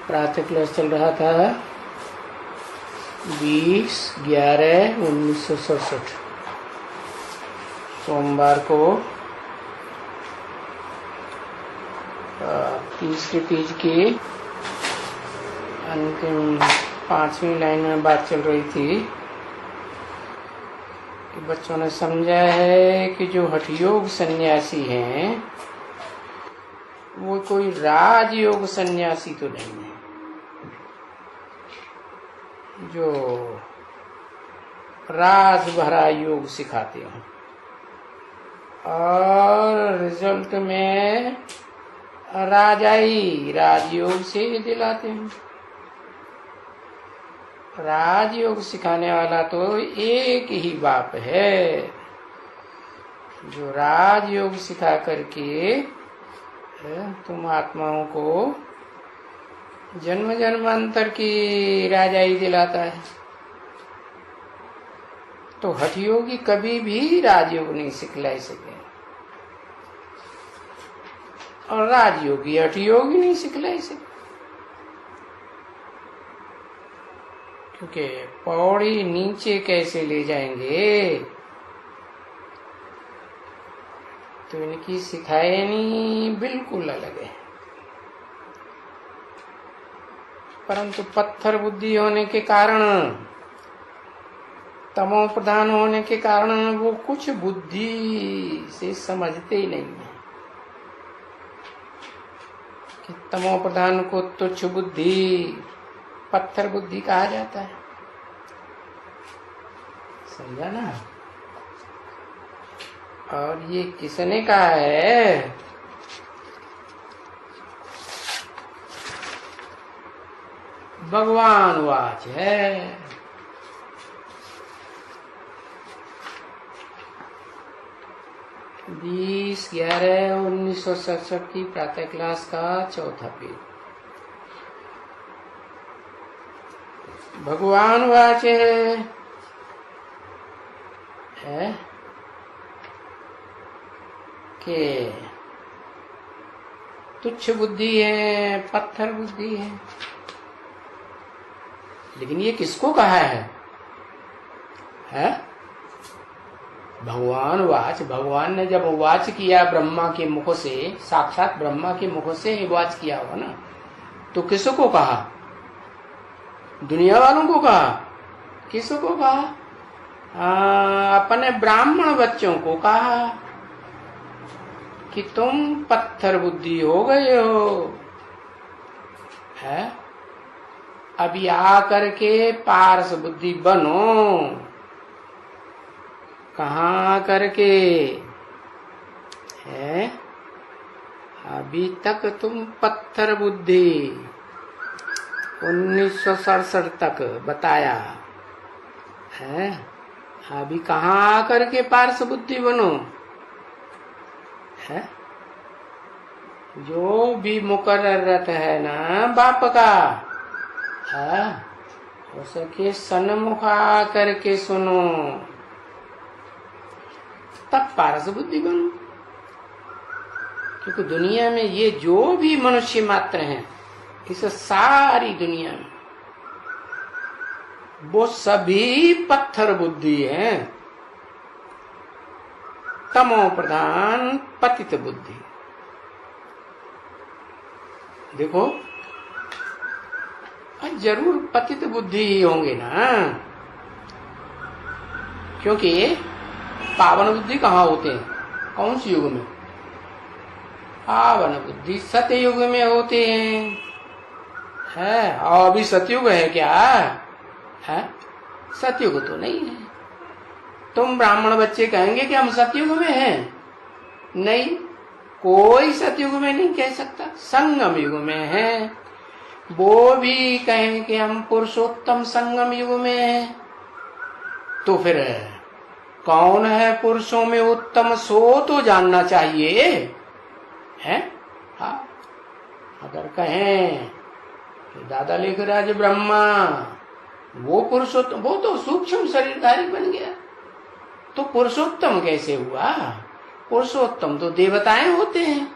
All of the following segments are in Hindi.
प्रातः क्लास चल रहा था 20/11/1967 सोमवार को तीसरी तीज की अंतिम 5वीं लाइन में बात चल रही थी कि बच्चों ने समझा है कि जो हठयोग सन्यासी हैं वो कोई राजयोग सन्यासी तो नहीं है जो राज भरा योग सिखाते हैं और रिजल्ट में राजाई राजयोग से दिलाते हैं। राजयोग सिखाने वाला तो एक ही बाप है जो राजयोग सिखा करके तुम आत्माओं को जन्म जन्मांतर की राजाई दिलाता है। तो हठयोगी कभी भी राजयोग नहीं सिखलाई सके और राजयोगी हठयोगी नहीं सिखलाई सके, क्योंकि पौड़ी नीचे कैसे ले जाएंगे तो इनकी सिखायनी बिल्कुल अलग है। परंतु पत्थर बुद्धि होने के कारण, तमो प्रधान होने के कारण वो कुछ बुद्धि से समझते ही नहीं है कि तमो प्रधान को तुच्छ बुद्धि, पत्थर बुद्धि कहा जाता है। समझा ना? और ये किसने कहा है? भगवान वाच है। 20/11/1967 की प्रातः क्लास का चौथा पेज। भगवान वाच है कि तुच्छ बुद्धि है, पत्थर बुद्धि है। लेकिन ये किसको कहा है? भगवान वाच। भगवान ने जब वाच किया ब्रह्मा के मुख से, साक्षात ब्रह्मा के मुख से ही वाच किया होगा ना, तो किसको कहा? दुनिया वालों को कहा? किसको कहा? अपने ब्राह्मण बच्चों को कहा कि तुम पत्थर बुद्धि हो गए हो, है? अभी आकर के पारस बुद्धि बनो। कहाँ करके है? अभी तक तुम पत्थर बुद्धि 1967 तक बताया है। अभी कहाँ आकर के पारस बुद्धि बनो है? जो भी मुकर्रर है ना बाप का है, उसके सन्मुख आकर के सुनो, तब पारस बुद्धि बनो। क्योंकि दुनिया में ये जो भी मनुष्य मात्र हैं, इस सारी दुनिया में वो सभी पत्थर बुद्धि हैं, तमो प्रधान पतित बुद्धि। देखो जरूर पतित बुद्धि ही होंगे ना, क्योंकि पावन बुद्धि कहाँ होते हैं? कौन सी युग में? पावन बुद्धि सतयुग में होते हैं। है? और अभी सतयुग है क्या? है? सतयुग तो नहीं है। तुम ब्राह्मण बच्चे कहेंगे कि हम सतयुग में हैं? नहीं, कोई सतयुग में नहीं कह सकता, संगम युग में है। वो भी कहें कि हम पुरुषोत्तम संगम युग में हैं, तो फिर कौन है पुरुषों में उत्तम, सो तो जानना चाहिए है। हाँ, अगर कहें कि दादा लेखराज ब्रह्मा वो पुरुषोत्तम, वो तो सूक्ष्म शरीरधारी बन गया, तो पुरुषोत्तम कैसे हुआ? पुरुषोत्तम तो देवताएं होते हैं,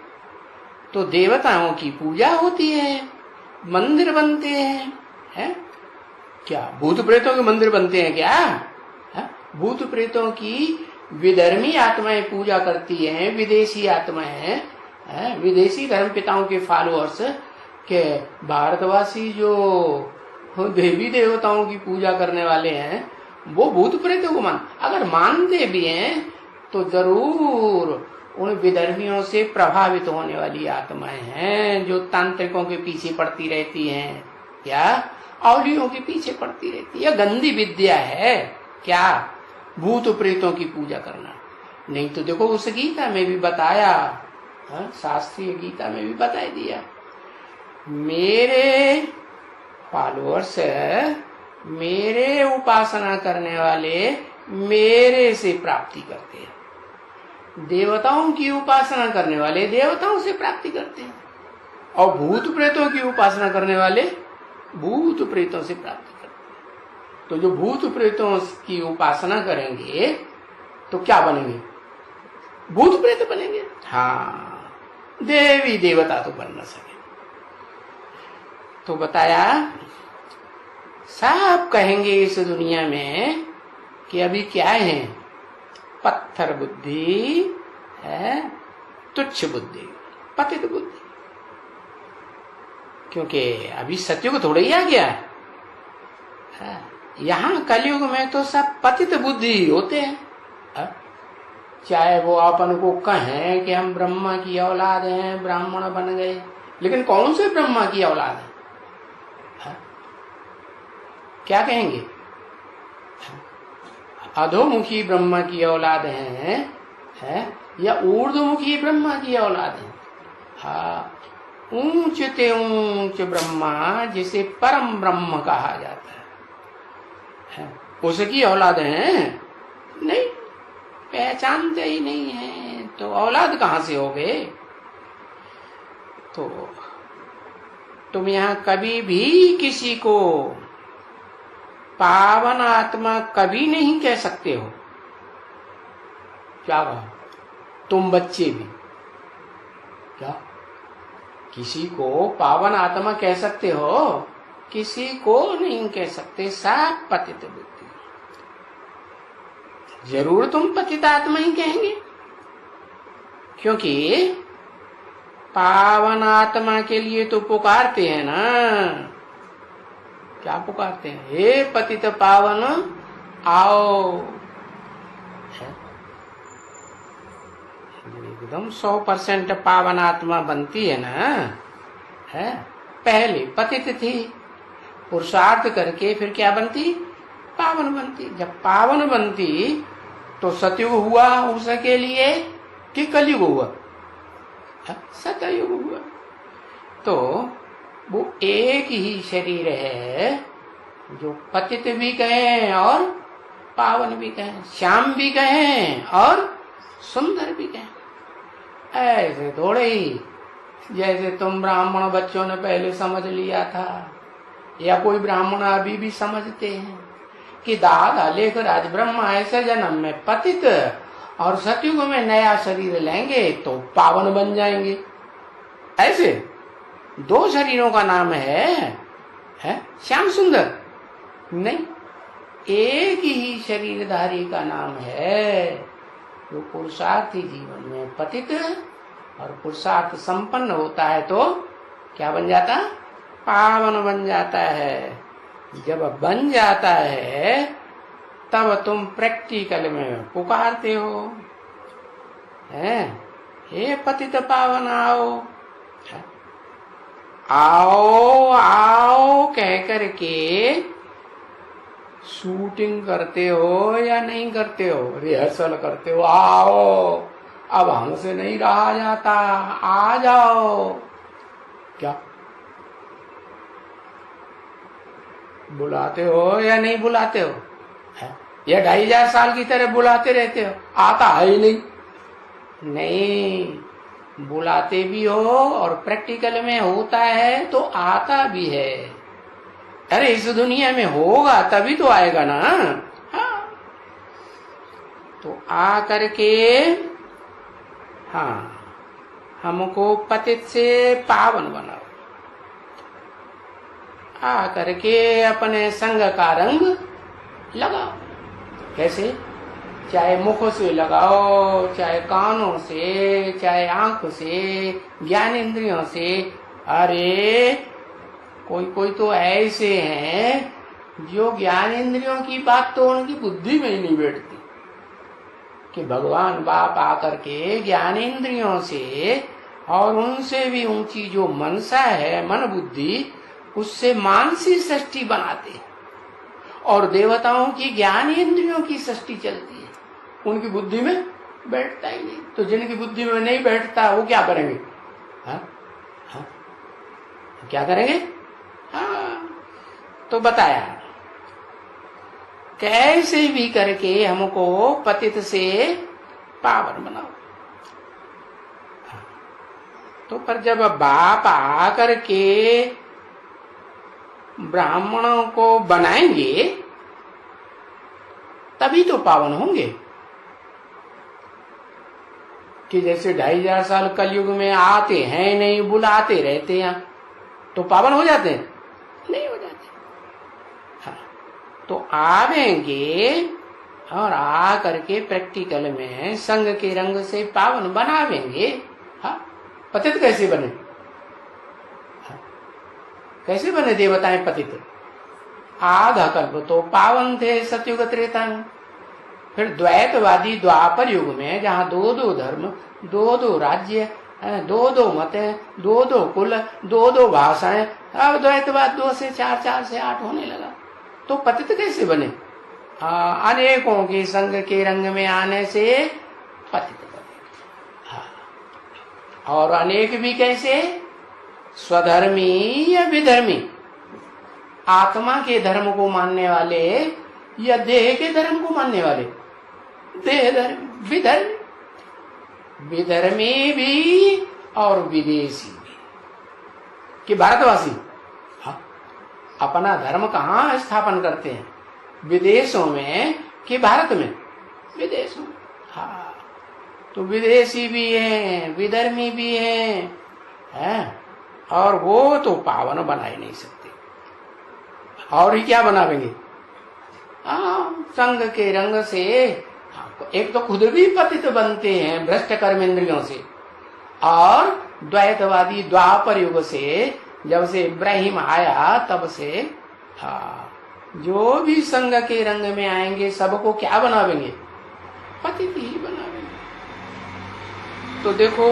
तो देवताओं की पूजा होती है, मंदिर बनते हैं? क्या भूत प्रेतों के मंदिर बनते हैं क्या? भूत प्रेतों की विधर्मी आत्माएं पूजा करती हैं, विदेशी आत्माएं, विदेशी धर्म पिताओं के फॉलोअर्स के भारतवासी जो देवी देवताओं की पूजा करने वाले हैं वो भूत प्रेतों को अगर मानते भी हैं तो जरूर उन विधर्मियों से प्रभावित होने वाली आत्माएं हैं जो तांत्रिकों के पीछे पड़ती रहती हैं, क्या औलियों के पीछे पड़ती रहती है। गंदी विद्या है क्या भूत प्रेतों की पूजा करना? नहीं तो देखो उस गीता में भी बताया, शास्त्रीय गीता में भी बता दिया, मेरे फॉलोअर्स, मेरे उपासना करने वाले मेरे से प्राप्ति करते हैं, देवताओं की उपासना करने वाले देवताओं से प्राप्ति करते हैं, और भूत प्रेतों की उपासना करने वाले भूत प्रेतों से प्राप्ति करते हैं। तो जो भूत प्रेतों की उपासना करेंगे तो क्या बनेंगे? भूत प्रेत बनेंगे। हाँ, देवी देवता तो बन न सके। तो बताया सब कहेंगे इस दुनिया में कि अभी क्या है, पत्थर बुद्धि है, तुच्छ बुद्धि, पतित बुद्धि, क्योंकि अभी सतयुग थोड़ा ही आ गया है। यहाँ कलयुग में तो सब पतित बुद्धि होते हैं। चाहे वो अपन को कहें कि हम ब्रह्मा की औलाद हैं, ब्राह्मण बन गए, लेकिन कौन से ब्रह्मा की औलाद है? क्या कहेंगे? अधोमुखी ब्रह्मा की औलाद है या ऊर्ध्वमुखी ब्रह्मा की औलाद है? हाँ, ऊंच ते ऊंच ब्रह्मा जिसे परम ब्रह्म कहा जाता है, उसकी औलाद है? नहीं, पहचानते ही नहीं है, तो औलाद कहां से हो गए? तो तुम यहां कभी भी किसी को पावन आत्मा कभी नहीं कह सकते हो। क्या कहा? तुम बच्चे भी क्या किसी को पावन आत्मा कह सकते हो? किसी को नहीं कह सकते। सब पतित बुद्धि। जरूर तुम पतित आत्मा ही कहेंगे, क्योंकि पावन आत्मा के लिए तो पुकारते हैं ना। क्या पुकारते हैं? हे पतित पावन आओ। एकदम 100% पावन आत्मा बनती है ना, है? पहले पतित थी, पुरुषार्थ करके फिर क्या बनती? पावन बनती। जब पावन बनती तो सतयुग हुआ उसके लिए कि कलयुग हुआ? सतयुग हुआ। तो वो एक ही शरीर है जो पतित भी कहें और पावन भी कहें, श्याम भी कहें और सुंदर भी कहें। ऐसे थोड़े ही जैसे तुम ब्राह्मण बच्चों ने पहले समझ लिया था, या कोई ब्राह्मण अभी भी समझते हैं कि दादा लेकर आज ब्रह्मा ऐसे जन्म में पतित और सतयुग में नया शरीर लेंगे तो पावन बन जाएंगे। ऐसे दो शरीरों का नाम है श्याम सुंदर? नहीं, एक ही शरीरधारी का नाम है जो पुरुषार्थी जीवन में पतित और पुरुषार्थ संपन्न होता है तो क्या बन जाता? पावन बन जाता है। जब बन जाता है तब तुम प्रैक्टिकल में पुकारते हो, हे पतित पावन आओ, आओ आओ कह करके शूटिंग करते हो या नहीं करते हो? रिहर्सल करते हो, आओ अब हमसे नहीं रहा जाता, आ जाओ। क्या बुलाते हो या नहीं बुलाते हो? या 2500 साल की तरह बुलाते रहते हो? आता है ही नहीं। नहीं, बुलाते भी हो और प्रैक्टिकल में होता है तो आता भी है। अरे इस दुनिया में होगा तभी तो आएगा ना। हाँ, तो आ करके हाँ हमको पतित से पावन बनाओ। आ करके अपने संग का रंग लगाओ। कैसे? चाहे मुख से लगाओ, चाहे कानों से, चाहे आंख से, ज्ञान इंद्रियों से। अरे कोई कोई तो ऐसे हैं जो ज्ञान इंद्रियों की बात तो उनकी बुद्धि में ही नहीं बैठती, कि भगवान बाप आकर के ज्ञान इंद्रियों से और उनसे भी ऊंची जो मनसा है, मन बुद्धि, उससे मानसी सृष्टि बनाते हैं और देवताओं की ज्ञान इंद्रियों की सृष्टि चलती है, उनकी बुद्धि में बैठता ही नहीं। तो जिनकी बुद्धि में नहीं बैठता वो क्या करेंगे? हाँ? हाँ? क्या करेंगे? हाँ, तो बताया कैसे भी करके हमको पतित से पावन बनाओ। तो पर जब बाप आकर के ब्राह्मणों को बनाएंगे तभी तो पावन होंगे। कि जैसे 2500 साल कलयुग में आते हैं नहीं, बुलाते रहते हैं, तो पावन हो जाते हैं? नहीं हो जाते। हाँ, तो आवेंगे और आ करके प्रैक्टिकल में संग के रंग से पावन बनावेंगे। हाँ, पतित कैसे बने? हाँ, कैसे बने देवताएं पतित? आधा कल्प तो पावन थे सतयुग त्रेता में। फिर द्वैतवादी द्वापर युग में जहाँ दो दो धर्म, दो दो राज्य, दो दो मत, दो दो कुल, दो दो भाषाएं, अब द्वैतवाद 2 से 4, 4 से 8 होने लगा। तो पतित कैसे बने? अनेकों के संग के रंग में आने से पतित बने। हाँ, और अनेक भी कैसे? स्वधर्मी या विधर्मी, आत्मा के धर्म को मानने वाले या देह के धर्म को मानने वाले। देह धर्म, विधर्म, विधर्मी भी और विदेशी भी। कि भारतवासी हाँ, अपना धर्म कहाँ स्थापन करते हैं? विदेशों में कि भारत में? विदेशों में। हाँ, तो विदेशी भी हैं, विधर्मी भी हैं, और वो तो पावन बना ही नहीं सकते। और ही क्या बनावेंगे? संग के रंग से एक तो खुद भी पतित बनते हैं भ्रष्ट कर्म इंद्रियों से, और द्वैतवादी द्वापर युग से जब से इब्राहिम आया तब से जो भी संग के रंग में आएंगे सबको क्या बनावेंगे? पतित ही बनावेंगे। तो देखो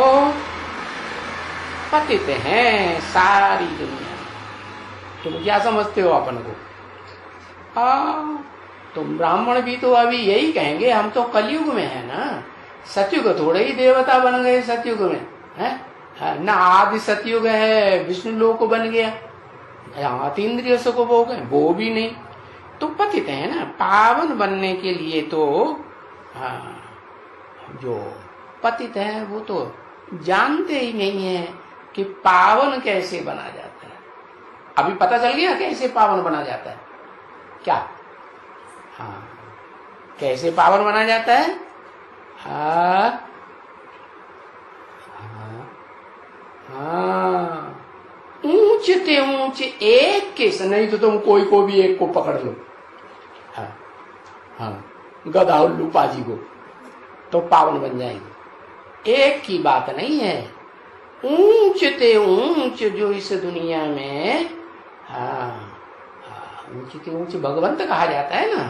पतित हैं सारी दुनिया। तुम क्या समझते हो अपन को? तुम ब्राह्मण भी तो अभी यही कहेंगे हम तो कलयुग में है ना, सतयुग थोड़े ही देवता बन गए सतयुग में है ना। आदि सतयुग है, विष्णु लोक बन गया, यहाँ तीन्द्रिय सुख हो गए, वो भी नहीं। तो पतित है ना। पावन बनने के लिए तो जो पतित है वो तो जानते ही नहीं है कि पावन कैसे बना जाता है। अभी पता चल गया कैसे पावन बना जाता है? क्या? हाँ, कैसे पावन बना जाता है? ऊंच ते ऊंच एक के से, नहीं तो तुम कोई को भी एक को पकड़ लो, गधा उल्लू पाजी को, तो पावन बन जाएगी। एक की बात नहीं है, ऊंच ते ऊंच जो इस दुनिया में ऊंच ते ऊंच भगवंत कहा जाता है ना,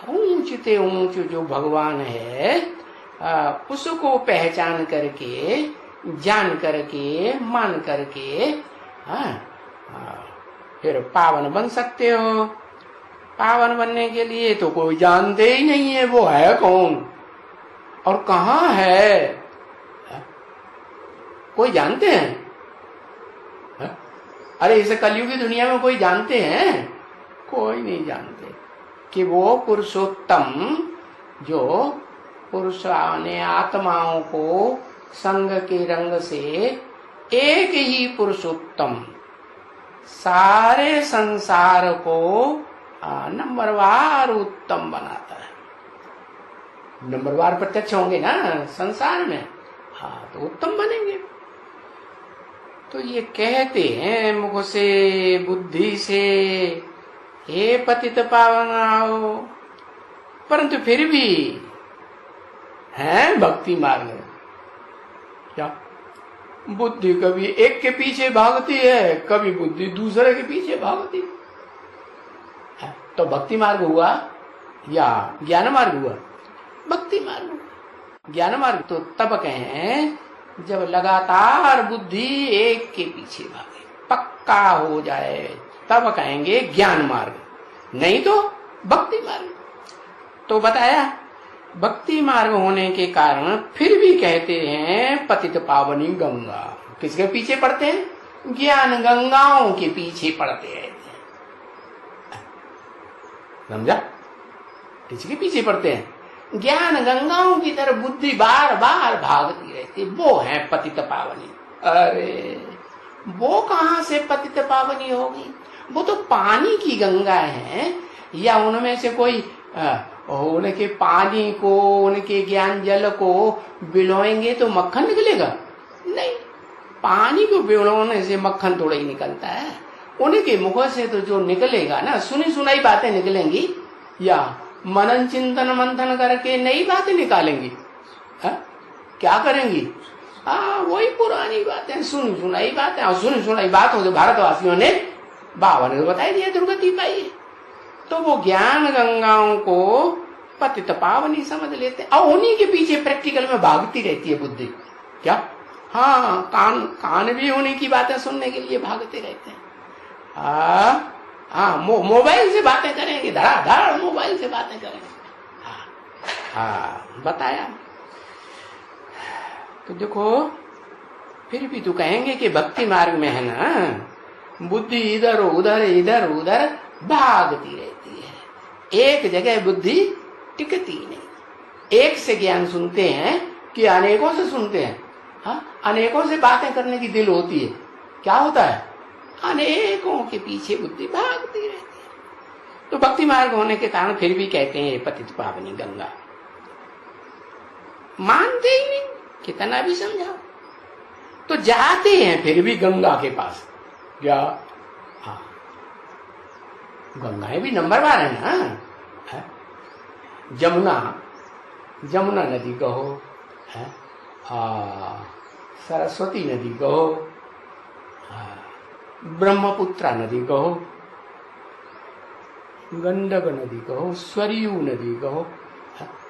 ऊंच ते ऊंच जो भगवान है उसको पहचान करके, जान करके, मान करके फिर पावन बन सकते हो। पावन बनने के लिए तो कोई जानते ही नहीं है वो है कौन और कहाँ है। कोई जानते हैं? अरे इस कलयुगी दुनिया में कोई जानते हैं? कोई नहीं जानते कि वो पुरुषोत्तम जो पुरुष ने आत्माओं को संग के रंग से एक ही पुरुषोत्तम सारे संसार को नंबरवार उत्तम बनाता है। नंबरवार प्रत्यक्ष होंगे ना संसार में, तो उत्तम बनेंगे। तो ये कहते हैं मुख से बुद्धि से, हे पतित पावन आओ, परंतु फिर भी है भक्ति मार्ग में क्या बुद्धि कभी एक के पीछे भागती है, कभी बुद्धि दूसरे के पीछे भागती है। तो भक्ति मार्ग हुआ या ज्ञान मार्ग हुआ? भक्ति मार्ग हुआ। ज्ञान मार्ग तो तब कहें जब लगातार बुद्धि एक के पीछे भागे, पक्का हो जाए, तब कहेंगे ज्ञान मार्ग, नहीं तो भक्ति मार्ग। तो बताया भक्ति मार्ग होने के कारण फिर भी कहते हैं पतित पावनी गंगा। किसके पीछे पड़ते हैं? ज्ञान गंगाओं के पीछे पड़ते रहते हैं। समझा? किसके पीछे पड़ते हैं? ज्ञान गंगाओं की तरफ बुद्धि बार बार भागती रहती, वो है पतित पावनी। अरे वो कहां से पतित पावनी होगी? वो तो पानी की गंगा है, या उनमें से कोई उनके पानी को, उनके ज्ञान जल को बिलोएंगे तो मक्खन निकलेगा? नहीं, पानी को बिलोने से मक्खन थोड़ा ही निकलता है। उनके मुखों से तो जो निकलेगा ना, सुनी सुनाई बातें निकलेंगी, या मनन चिंतन मंथन करके नई बातें निकालेंगी। क्या करेंगी? वही पुरानी बातें, सुनी सुनाई बातें। और सुनी सुनाई बातों से भारतवासियों ने बाबा ने बताई दिया दुर्गति पाई। तो वो ज्ञान गंगाओं को पतित पावनी समझ लेते हैं, और उन्हीं के पीछे प्रैक्टिकल में भागती रहती है बुद्धि। क्या? हाँ, कान भी उन्हीं की बातें सुनने के लिए भागते रहते हैं। मोबाइल से बातें करेंगे, धड़ाधड़ मोबाइल से बातें करेंगे। बताया। तो देखो फिर भी तो कहेंगे कि भक्ति मार्ग में है ना, बुद्धि इधर उधर भागती रहती है, एक जगह बुद्धि टिकती नहीं। एक से ज्ञान सुनते हैं कि अनेकों से सुनते हैं? अनेकों से बातें करने की दिल होती है, क्या होता है? अनेकों के पीछे बुद्धि भागती रहती है। तो भक्ति मार्ग होने के कारण फिर भी कहते हैं पतित पावनी गंगा। मानते ही नहीं, कितना भी समझाओ। तो जाते हैं फिर भी गंगा के पास। क्या? हाँ, गंगाएं भी नंबरवार है ना। जमुना नदी कहो, सरस्वती नदी कहो, ब्रह्मपुत्रा नदी कहो, गंडक नदी कहो, सरयू नदी कहो,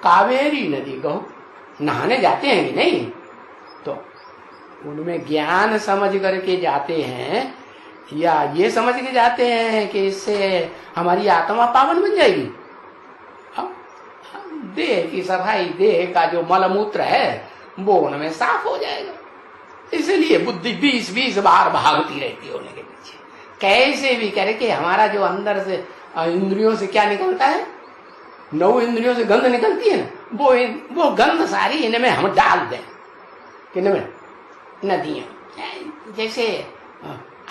कावेरी नदी कहो, नहाने जाते हैं कि नहीं? तो उनमें ज्ञान समझ करके जाते हैं, या ये समझ के जाते हैं कि इससे हमारी आत्मा पावन बन जाएगी? देह की सफाई, देह का जो मलमूत्र है वो उनमें साफ हो जाएगा। इसलिए बुद्धि 20 बार भागती रहती है उनके पीछे। कैसे भी करके हमारा जो अंदर से इंद्रियों से क्या निकलता है, 9 इंद्रियों से गंध निकलती है ना, वो गंध सारी इनमें हम डाल दें। किनमें? नदियों। जैसे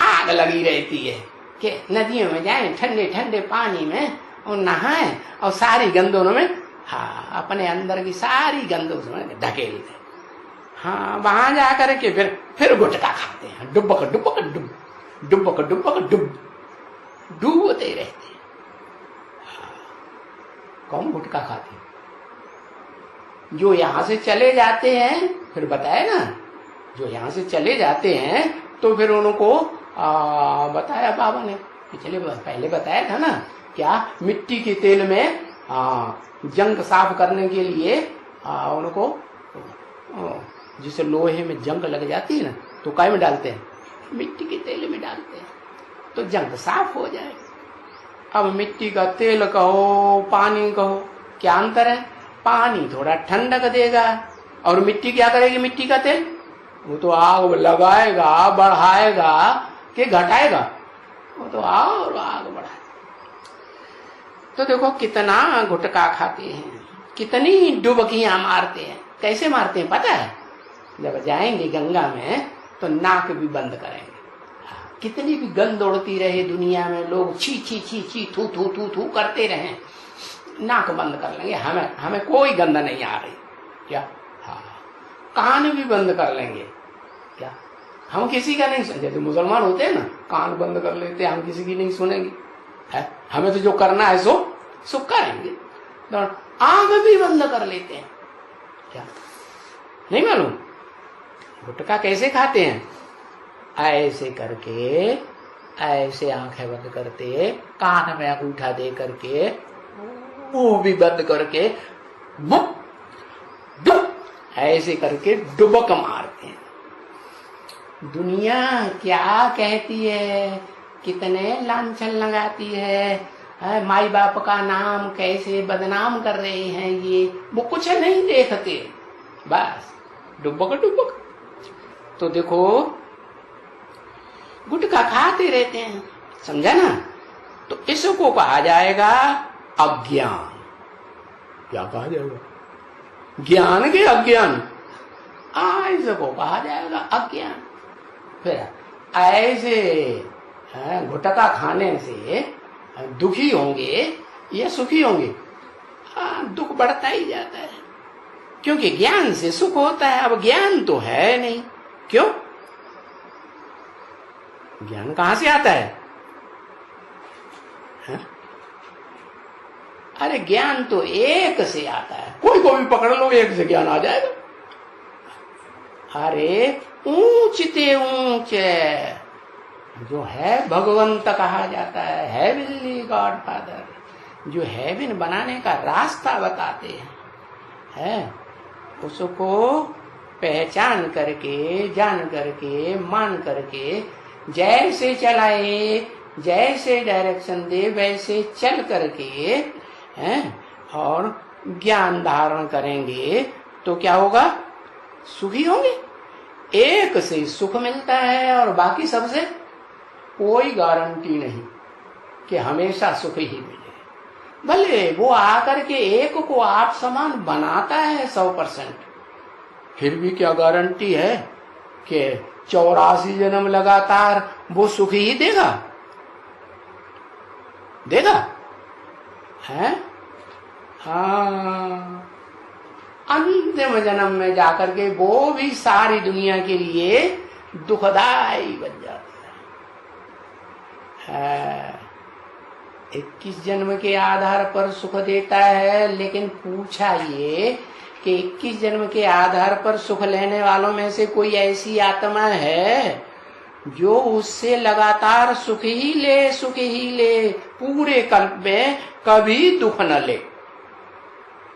आग लगी रहती है कि नदियों में जाएं, ठंडे ठंडे पानी में और नहाएं, और सारी गंधों में अपने अंदर की सारी गंध उसमें ढकेल दें। वहां जाकर के फिर गुटखा खाते हैं, डुबक डुबक डुब, डुबक डुबक डुब, डूबते रहते हैं। कौन गुटखा खाते हैं? जो यहां से चले जाते हैं, फिर बताया ना, जो यहां से चले जाते हैं तो फिर उनको बताया बाबा ने, पहले बताया था ना, क्या मिट्टी के तेल में जंग साफ करने के लिए उनको, जिसे लोहे में जंग लग जाती है ना, तो काय में डालते हैं? मिट्टी के तेल में डालते हैं, तो जंग साफ हो जाए। अब मिट्टी का तेल कहो, पानी कहो, क्या अंतर है? पानी थोड़ा ठंडक देगा, और मिट्टी क्या करेगी? मिट्टी का तेल वो तो आग लगाएगा, बढ़ाएगा कि घटाएगा? वो तो और आग बढ़ाएगा। तो देखो कितना गुटखा खाते हैं, कितनी डुबकियां मारते हैं। कैसे मारते हैं पता है? जब जाएंगे गंगा में तो नाक भी बंद करेंगे। कितनी भी गंद उड़ती रहे दुनिया में, लोग छी छी छी छी थू थू थू थू करते रहे, नाक बंद कर लेंगे, हमें कोई गंद नहीं आ रही। क्या? कान भी बंद कर लेंगे। क्या? हम किसी का नहीं सुन, जैसे मुसलमान होते हैं ना, कान बंद कर लेते हैं, हम किसी की नहीं सुनेंगे, है? हमें तो जो करना है सो करेंगे। तो आंख भी बंद कर लेते हैं, क्या नहीं मालूम? गुटखा कैसे खाते हैं? ऐसे करके, ऐसे आंखें बंद करते, कान में अंगूठा दे करके, मुंह भी बंद करके, बुक डुब ऐसे करके डुबक मारते हैं। दुनिया क्या कहती है, कितने लांछन लगाती है, माई बाप का नाम कैसे बदनाम कर रहे हैं ये, वो कुछ नहीं देखते, बस डुबक डुबक। तो देखो गुटखा खाते रहते हैं, समझा ना? तो इसको कहा जाएगा अज्ञान। क्या कहा जाएगा? ज्ञान के अज्ञान, इसको कहा जाएगा अज्ञान। फिर ऐसे गुटखा खाने से दुखी होंगे या सुखी होंगे? दुख बढ़ता ही जाता है, क्योंकि ज्ञान से सुख होता है। अब ज्ञान तो है नहीं, क्यों? ज्ञान कहां से आता है? अरे ज्ञान तो एक से आता है, कोई को भी पकड़ लो, एक से ज्ञान आ जाएगा। अरे ऊंचते ऊंच जो है भगवंत कहा जाता है, हेवनली गॉडफादर, जो हेवन बनाने का रास्ता बताते हैं, उसको पहचान करके, जान करके, मान करके, जैसे चलाए, जैसे डायरेक्शन दे, वैसे चल करके और ज्ञान धारण करेंगे तो क्या होगा? सुखी होंगे। एक से सुख मिलता है और बाकी सबसे कोई गारंटी नहीं कि हमेशा सुख ही मिले। भले वो आकर के एक को आप समान बनाता है 100%, फिर भी क्या गारंटी है कि 84 जन्म लगातार वो सुख ही देगा? है? हाँ, अंतिम जन्म में जाकर के वो भी सारी दुनिया के लिए दुखदाई बन जाता है। 21 जन्म के आधार पर सुख देता है, लेकिन पूछा ये कि 21 जन्म के आधार पर सुख लेने वालों में से कोई ऐसी आत्मा है जो उससे लगातार सुख ही ले, पूरे कल्प में कभी दुख न ले?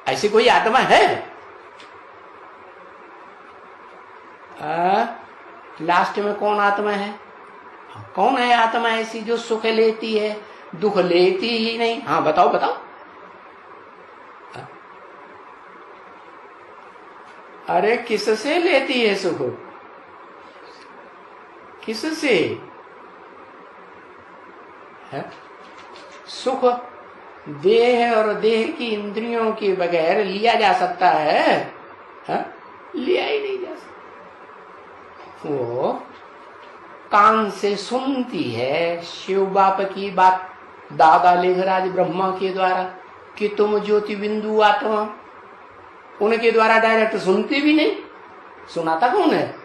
ऐसी कोई आत्मा है? लास्ट में कौन आत्मा है? कौन है आत्मा ऐसी जो सुख लेती है, दुख लेती ही नहीं? हाँ बताओ बताओ। अरे किससे लेती है सुख? किससे है? सुख देह और देह की इंद्रियों के बगैर लिया जा सकता है? लिया ही नहीं जा सकता। वो कान से सुनती है शिव बाप की बात, दादा लेखराज ब्रह्मा के द्वारा, कि तुम ज्योति बिंदु आत्मा, उनके द्वारा डायरेक्ट सुनती भी नहीं। सुनाता कौन है?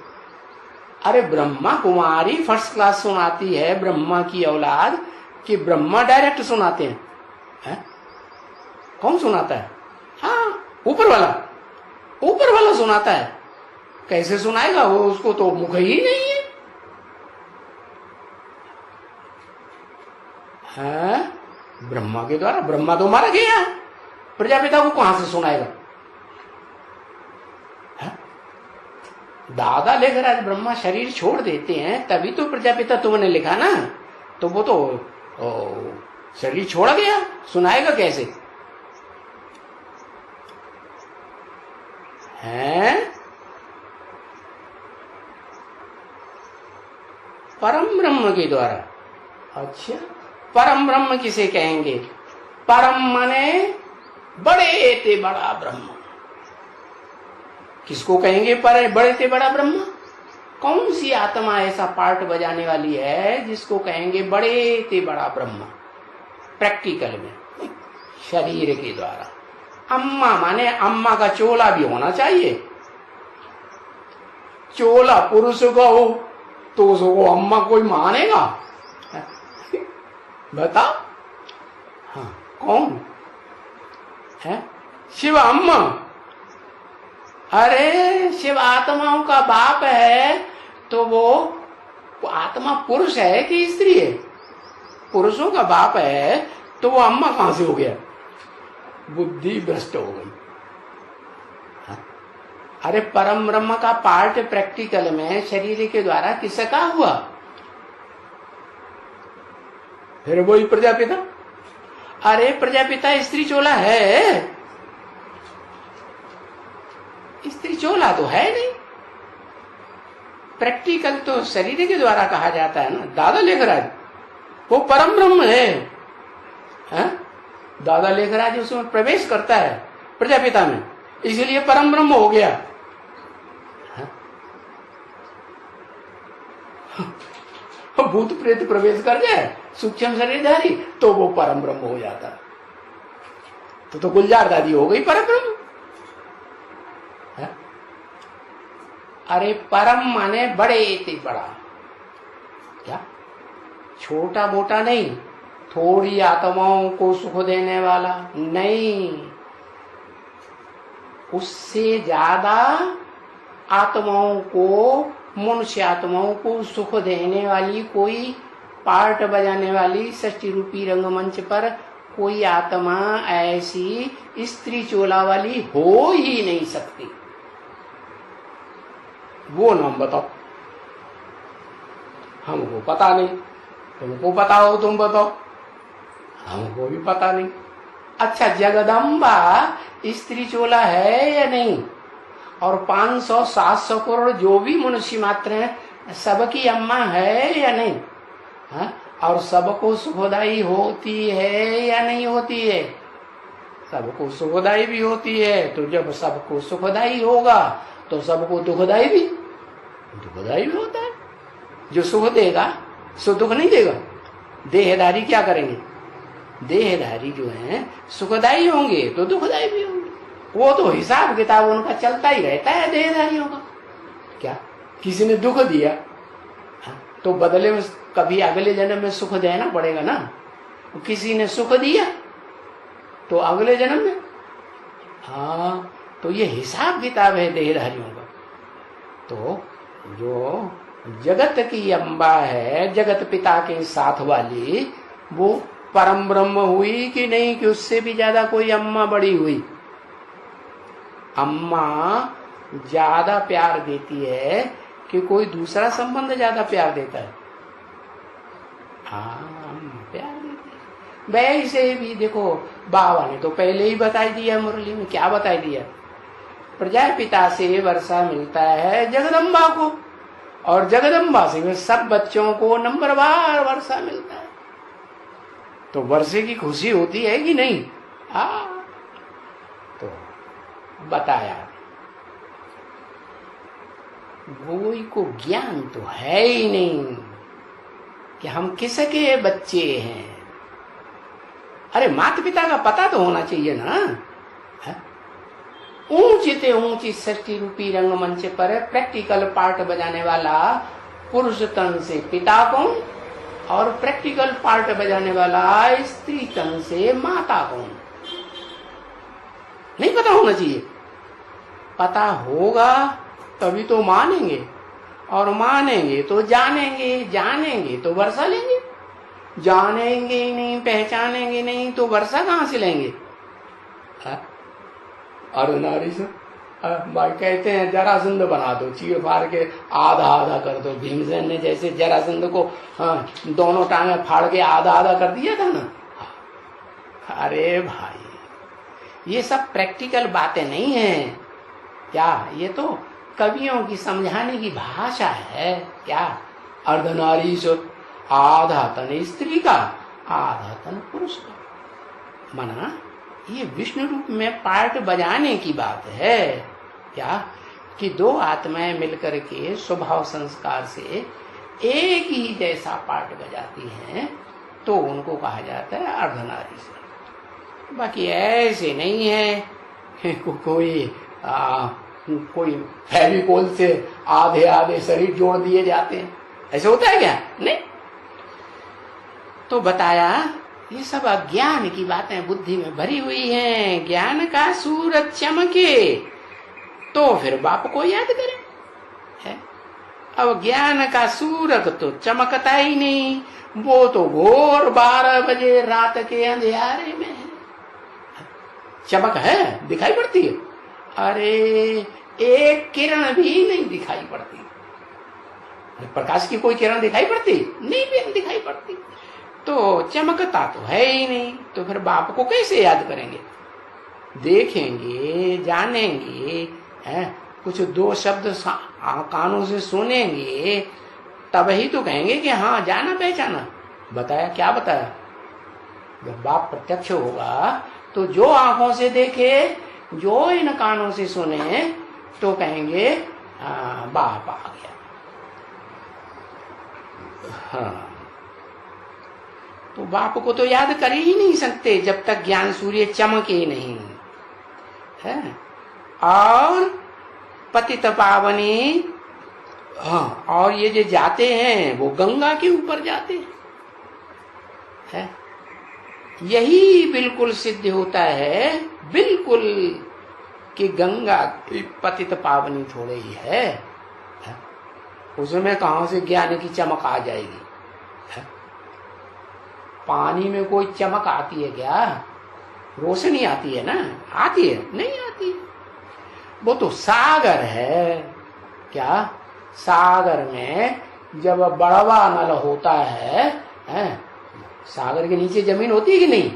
अरे ब्रह्मा कुमारी फर्स्ट क्लास सुनाती है, ब्रह्मा की औलाद, कि ब्रह्मा डायरेक्ट सुनाते हैं। कौन सुनाता है? हाँ, ऊपर वाला सुनाता है। कैसे सुनाएगा वो? उसको तो मुख ही नहीं है। ब्रह्मा के द्वारा, ब्रह्मा तो मारा गया, प्रजापिता को कहां से सुनाएगा? दादा लेकर आज ब्रह्मा शरीर छोड़ देते हैं, तभी तो प्रजापिता तुमने लिखा ना, तो वो तो शरीर छोड़ गया, सुनाएगा कैसे? हैं? परम ब्रह्म के द्वारा। अच्छा, परम ब्रह्म किसे कहेंगे? परम माने बड़े ते बड़ा ब्रह्म। किसको कहेंगे बड़े से बड़ा ब्रह्म? कौन सी आत्मा ऐसा पार्ट बजाने वाली है जिसको कहेंगे बड़े से बड़ा ब्रह्म? प्रैक्टिकल में शरीर के द्वारा। अम्मा माने अम्मा का चोला भी होना चाहिए। चोला पुरुष का हो तो उसको अम्मा कोई मानेगा? बता। हाँ, कौन है? शिव अम्मा। अरे शिव आत्माओं का बाप है, तो वो आत्मा पुरुष है कि स्त्री है? पुरुषों का बाप है, तो वो अम्मा कहां से हो गया? बुद्धि भ्रष्ट हो गई। हाँ? अरे परम ब्रह्म का पार्ट प्रैक्टिकल में शरीर के द्वारा किसका हुआ? फिर वही प्रजापिता। अरे प्रजापिता स्त्री चोला है? स्त्री चोला तो है नहीं। प्रैक्टिकल तो शरीर के द्वारा कहा जाता है ना। दादा लेखराज वो परम ब्रह्म है, हाँ? दादा लेखराज उसमें प्रवेश करता है प्रजापिता में, इसलिए परम ब्रह्म हो गया। हाँ? भूत प्रेत प्रवेश कर जाए सूक्ष्म शरीरधारी तो वो परम ब्रह्म हो जाता। तो गुलजार दादी हो गई परम ब्रह्म। अरे परम माने बड़े इतने बड़ा, क्या छोटा मोटा नहीं, थोड़ी आत्माओं को सुख देने वाला नहीं, उससे ज्यादा आत्माओं को, मनुष्य आत्माओं को सुख देने वाली, कोई पार्ट बजाने वाली षष्ठी रूपी रंगमंच पर कोई आत्मा ऐसी स्त्री चोला वाली हो ही नहीं सकती। वो नाम बताओ। हमको पता नहीं, तुमको पता हो तुम बताओ, हमको भी पता नहीं। अच्छा, जगदम्बा स्त्री चोला है या नहीं? और 500-700 करोड़ जो भी मनुष्य मात्र हैं सबकी अम्मा है या नहीं? हाँ? और सबको सुखदाई होती है या नहीं होती है? सबको सुखदाई भी होती है। तो जब सबको सुखदाई होगा तो सबको दुखदाई भी होता है। जो सुख देगा सो दुख नहीं देगा। देहधारी क्या करेंगे? देहधारी जो हैं सुखदाई होंगे तो दुखदाई भी होंगे। वो तो हिसाब किताब उनका चलता ही रहता है देहधारियों का। क्या किसी ने दुख दिया तो बदले में कभी अगले जन्म में सुख देना पड़ेगा ना। किसी ने सुख दिया तो अगले जन्म में, हाँ, तो ये हिसाब किताब है देहधारियों का। तो जो जगत की अम्बा है, जगत पिता के साथ वाली, वो परम ब्रह्म हुई कि नहीं, कि उससे भी ज्यादा कोई अम्मा बड़ी हुई? अम्मा ज्यादा प्यार देती है कि कोई दूसरा संबंध ज्यादा प्यार देता है? हाँ, प्यार देती है। वैसे भी देखो, बाबा ने तो पहले ही बताई दिया मुरली में। क्या बताई दिया? प्रजापिता से वर्षा मिलता है जगदम्बा को, और जगदम्बा से सब बच्चों को नंबरवार वर्षा मिलता है। तो वर्षे की खुशी होती है कि नहीं? तो बताया, कोई को ज्ञान तो है ही नहीं कि हम किसके बच्चे हैं। अरे माता पिता का पता तो होना चाहिए ना। ऊंची से ऊंची षष्ठी रूपी रंगमंच पर प्रैक्टिकल पार्ट बजाने वाला पुरुष तन से पिता कौन, और प्रैक्टिकल पार्ट बजाने वाला स्त्री तन से माता कौन? नहीं पता होना चाहिए। पता होगा तभी तो मानेंगे, और मानेंगे तो जानेंगे, जानेंगे तो वर्षा लेंगे। जानेंगे ही नहीं, पहचानेंगे नहीं तो वर्षा कहां से लेंगे? अर्धनारी से भाई कहते हैं जरासंध बना दो, चीर फाड़ के आधा आधा कर दो। भीमसेन ने जैसे जरासंध को दोनों टांगे फाड़ के आधा आधा कर दिया था ना। अरे भाई, ये सब प्रैक्टिकल बातें नहीं है क्या? ये तो कवियों की समझाने की भाषा है क्या? अर्धनारी से आधा तन स्त्री का, आधा तन पुरुष का। मना ये विष्णु रूप में पार्ट बजाने की बात है क्या? कि दो आत्माएं मिलकर के स्वभाव संस्कार से एक ही जैसा पार्ट बजाती हैं, तो उनको कहा जाता है अर्धनारी से। बाकी ऐसे नहीं है कोई फेविकोल से आधे आधे शरीर जोड़ दिए जाते हैं। ऐसे होता है क्या? नहीं। तो बताया ये सब अज्ञान की बातें बुद्धि में भरी हुई हैं। ज्ञान का सूरज चमके तो फिर बाप को याद करें, है? अब ज्ञान का सूरज तो चमकता ही नहीं, वो तो घोर 12 बजे रात के अंधेरे में है। चमक है, दिखाई पड़ती है? अरे एक किरण भी नहीं दिखाई पड़ती। प्रकाश की कोई किरण दिखाई पड़ती? नहीं दिखाई पड़ती। तो चमकता तो है ही नहीं, तो फिर बाप को कैसे याद करेंगे? देखेंगे, जानेंगे, है? कुछ 2 शब्द कानों से सुनेंगे, तब ही तो कहेंगे कि हाँ जाना पहचाना। बताया क्या बताया? जब बाप प्रत्यक्ष होगा तो जो आंखों से देखे, जो इन कानों से सुने, तो कहेंगे बाप आ गया। हाँ, तो बाप को तो याद कर ही नहीं सकते जब तक ज्ञान सूर्य चमके नहीं, है? और पतित पावनी, हाँ, और ये जो जाते हैं वो गंगा के ऊपर जाते हैं। यही बिल्कुल सिद्ध होता है, बिल्कुल, कि गंगा की पतित पावनी थोड़े ही है। उसमें कहां से ज्ञान की चमक आ जाएगी? पानी में कोई चमक आती है क्या? रोशनी आती है ना? आती है? नहीं आती। वो तो सागर है। क्या? सागर में जब बड़वा नल होता है, सागर के नीचे जमीन होती है कि नहीं?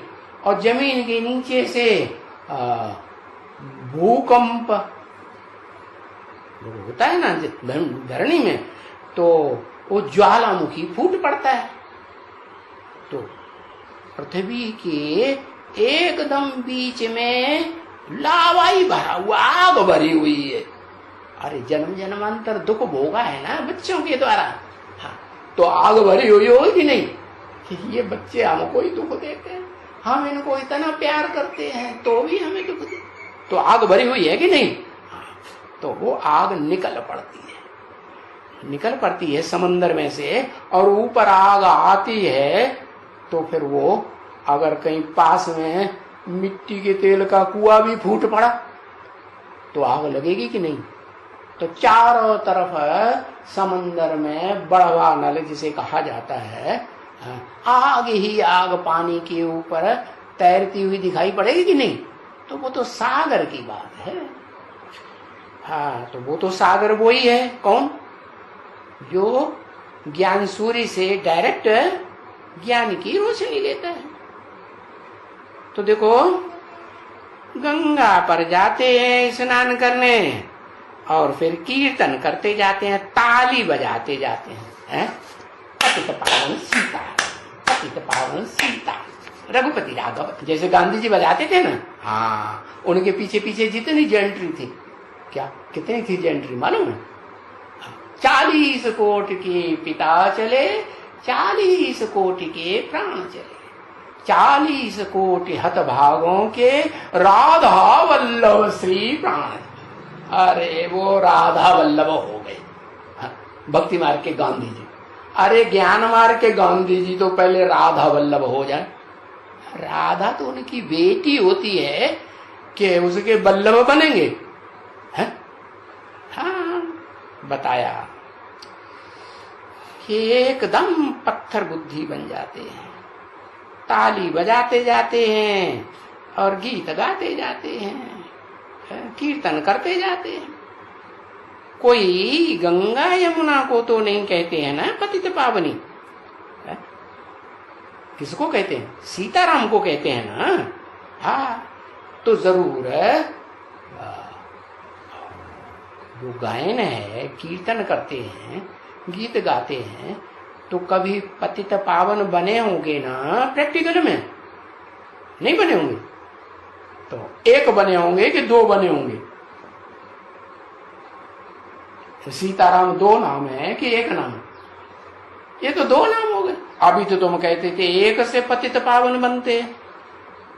और जमीन के नीचे से भूकंप होता है ना धरणी में, तो वो ज्वालामुखी फूट पड़ता है। तो पृथ्वी के एकदम बीच में लावाई भरा हुआ, आग भरी हुई है। अरे जन्म जन्मांतर दुख भोगा है ना बच्चों के द्वारा। हाँ, तो आग भरी हुई होगी कि नहीं कि ये बच्चे हमको ही दुख देते हैं, हम इनको इतना प्यार करते हैं तो भी हमें दुख देते, तो आग भरी हुई है कि नहीं? तो वो आग निकल पड़ती है समंदर में से, और ऊपर आग आती है। तो फिर वो अगर कहीं पास में मिट्टी के तेल का कुआं भी फूट पड़ा तो आग लगेगी कि नहीं? तो चारों तरफ समंदर में बड़वा नल जिसे कहा जाता है, आग ही आग पानी के ऊपर तैरती हुई दिखाई पड़ेगी कि नहीं? तो वो तो सागर की बात है। हाँ, तो वो तो सागर वो ही है। कौन? जो ज्ञान सूर्य से डायरेक्ट ज्ञान की रोशनी लेता है। तो देखो, गंगा पर जाते हैं स्नान करने और फिर कीर्तन करते जाते हैं, ताली बजाते जाते हैं, पतित पावन सीता, पतित पावन सीता, रघुपति राघव, जैसे गांधी जी बजाते थे ना। हाँ, उनके पीछे पीछे जितनी जेंट्री थी, क्या कितनी थी जेंट्री मालूम है? 40 कोटि के पिता चले, 40 कोटि के प्राण चले, 40 कोटि हतभागों के राधा वल्लभ श्री प्राण। अरे वो राधा वल्लभ हो गए भक्ति मार्ग के गांधी जी। अरे ज्ञान मार्ग के गांधी जी तो पहले राधा वल्लभ हो जाए। राधा तो उनकी बेटी होती है कि उसके वल्लभ बनेंगे, हैं? हाँ, बताया कि एकदम पत्थर बुद्धि बन जाते हैं, ताली बजाते जाते हैं और गीत गाते जाते हैं, कीर्तन करते जाते हैं। कोई गंगा यमुना को तो नहीं कहते हैं ना पतित पावनी, किसको कहते हैं? सीताराम को कहते हैं ना। हाँ, तो जरूर जो गायन है, कीर्तन करते हैं, गीत गाते हैं, तो कभी पतित पावन बने होंगे ना प्रैक्टिकल में? नहीं बने होंगे। तो एक बने होंगे कि 2 बने होंगे? तो सीताराम 2 नाम है कि 1 नाम है? ये तो 2 नाम हो गए। अभी तो तुम कहते थे एक से पतित पावन बनते,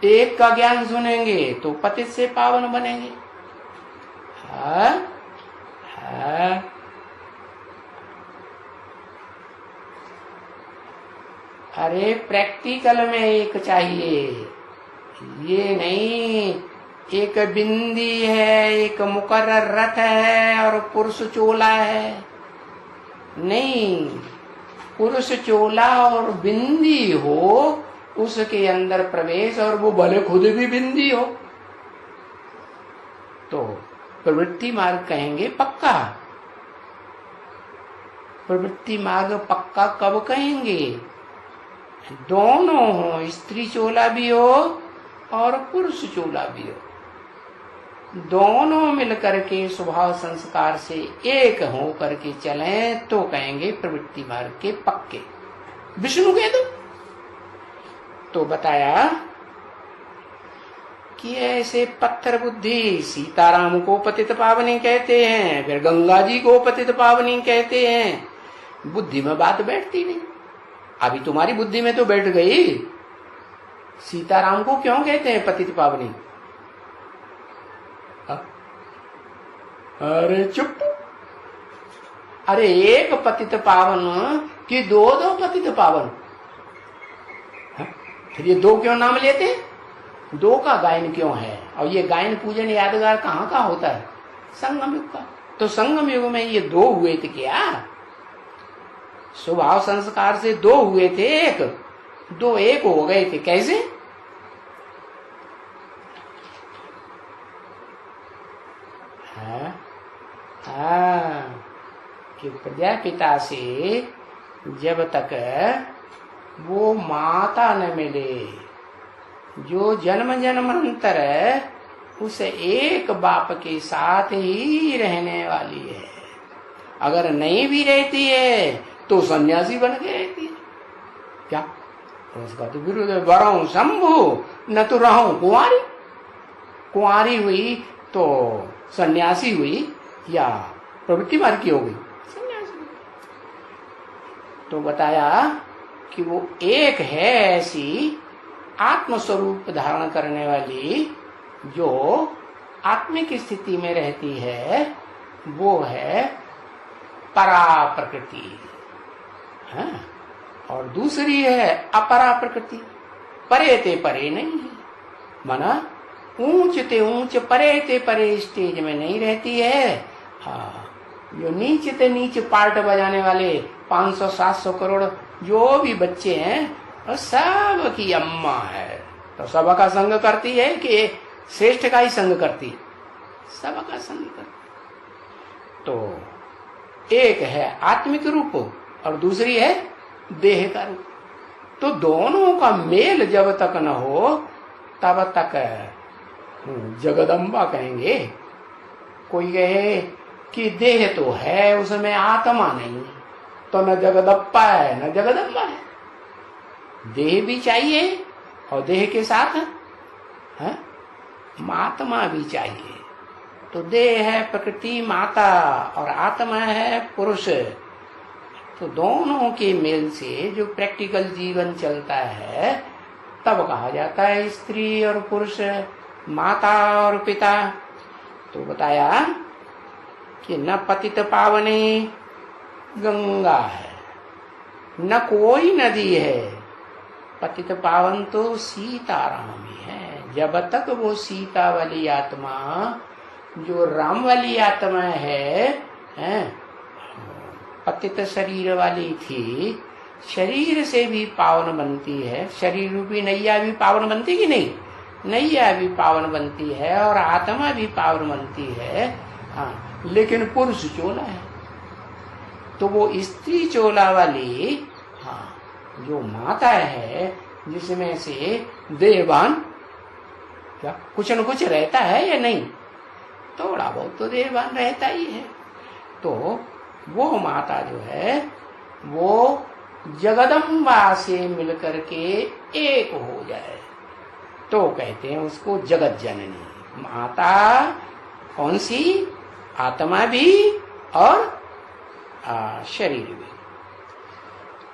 एक का ज्ञान सुनेंगे तो पतित से पावन बनेंगे। हाँ? हाँ। अरे प्रैक्टिकल में एक चाहिए, ये नहीं एक बिंदी है, एक मुकर्रर रथ है और पुरुष चोला है। नहीं, पुरुष चोला और बिंदी हो, उसके अंदर प्रवेश, और वो भले खुद भी बिंदी हो, तो प्रवृत्ति मार्ग कहेंगे पक्का। प्रवृत्ति मार्ग पक्का कब कहेंगे? दोनों हो, स्त्री चोला भी हो और पुरुष चोला भी हो, दोनों मिलकर के स्वभाव संस्कार से एक हो करके चलें तो कहेंगे प्रवृत्ति मार्ग के पक्के। विष्णु कह दो तो बताया कि ऐसे पत्थर बुद्धि, सीताराम को पतित पावनी कहते हैं, फिर गंगा जी को पतित पावनी कहते हैं। बुद्धि में बात बैठती नहीं। अभी तुम्हारी बुद्धि में तो बैठ गई। सीताराम को क्यों कहते हैं पतित पावनी? अरे चुप। अरे एक पतित पावन कि दो दो पतित पावन? फिर ये दो क्यों नाम लेते हैं? दो का गायन क्यों है? और ये गायन पूजन यादगार कहाँ का होता है? संगम युग का। तो संगम युग में ये दो हुए थे क्या? स्वभाव संस्कार से दो हुए थे, एक दो एक हो गए थे। कैसे? कि प्रजापिता से जब तक वो माता न मिले, जो जन्म जन्मांतर उस एक बाप के साथ ही रहने वाली है। अगर नहीं भी रहती है तो सन्यासी बन के रहती है। क्या उसका तो विरुद्ध है। वरहूं शंभु न तो रहूं कुंवारी। कुंवारी हुई तो सन्यासी हुई या प्रवृत्ति मार्ग की हो गई? सन्यासी। तो बताया कि वो एक है ऐसी आत्मस्वरूप धारण करने वाली, जो आत्मिक स्थिति में रहती है, वो है परा प्रकृति। हाँ? और दूसरी है अपरा प्रकृति। परे ते परे नहीं है, माना ऊंच ते ऊंच परे ते परे स्टेज में नहीं रहती है। हाँ, जो नीच ते नीच पार्ट बजाने वाले 500-700 करोड़ जो भी बच्चे हैं, और सब की अम्मा है। तो सबका संग करती है कि श्रेष्ठ का ही संग करती है? सबका संग करती। तो एक है आत्मिक रूप और दूसरी है देह का रूप। तो दोनों का मेल जब तक न हो तब तक जगदम्बा कहेंगे। कोई कहे कि देह तो है, उसमें आत्मा नहीं, तो न जगदप्पा है न जगदम्बा है। देह भी चाहिए और देह के साथ है आत्मा भी चाहिए। तो देह है प्रकृति माता और आत्मा है पुरुष। तो दोनों के मेल से जो प्रैक्टिकल जीवन चलता है, तब कहा जाता है स्त्री और पुरुष, माता और पिता। तो बताया कि न पतित पावनी गंगा है, न कोई नदी है। पतित पावन तो सीताराम ही है। जब तक वो सीता वाली आत्मा, जो राम वाली आत्मा है, पतित शरीर वाली थी, शरीर से भी पावन बनती है। शरीर रूपी नैया भी पावन बनती कि नहीं? नैया भी पावन बनती है और आत्मा भी पावन बनती है। हाँ, लेकिन पुरुष चोला है। तो वो स्त्री चोला वाली, हाँ, जो माता है, जिसमें से देहवान क्या कुछ न कुछ रहता है या नहीं? थोड़ा बहुत तो देहवान रहता ही है। तो वो माता जो है वो जगदम्बा से मिलकर के एक हो जाए तो कहते हैं उसको जगत जननी। माता कौन सी? आत्मा भी और शरीर भी।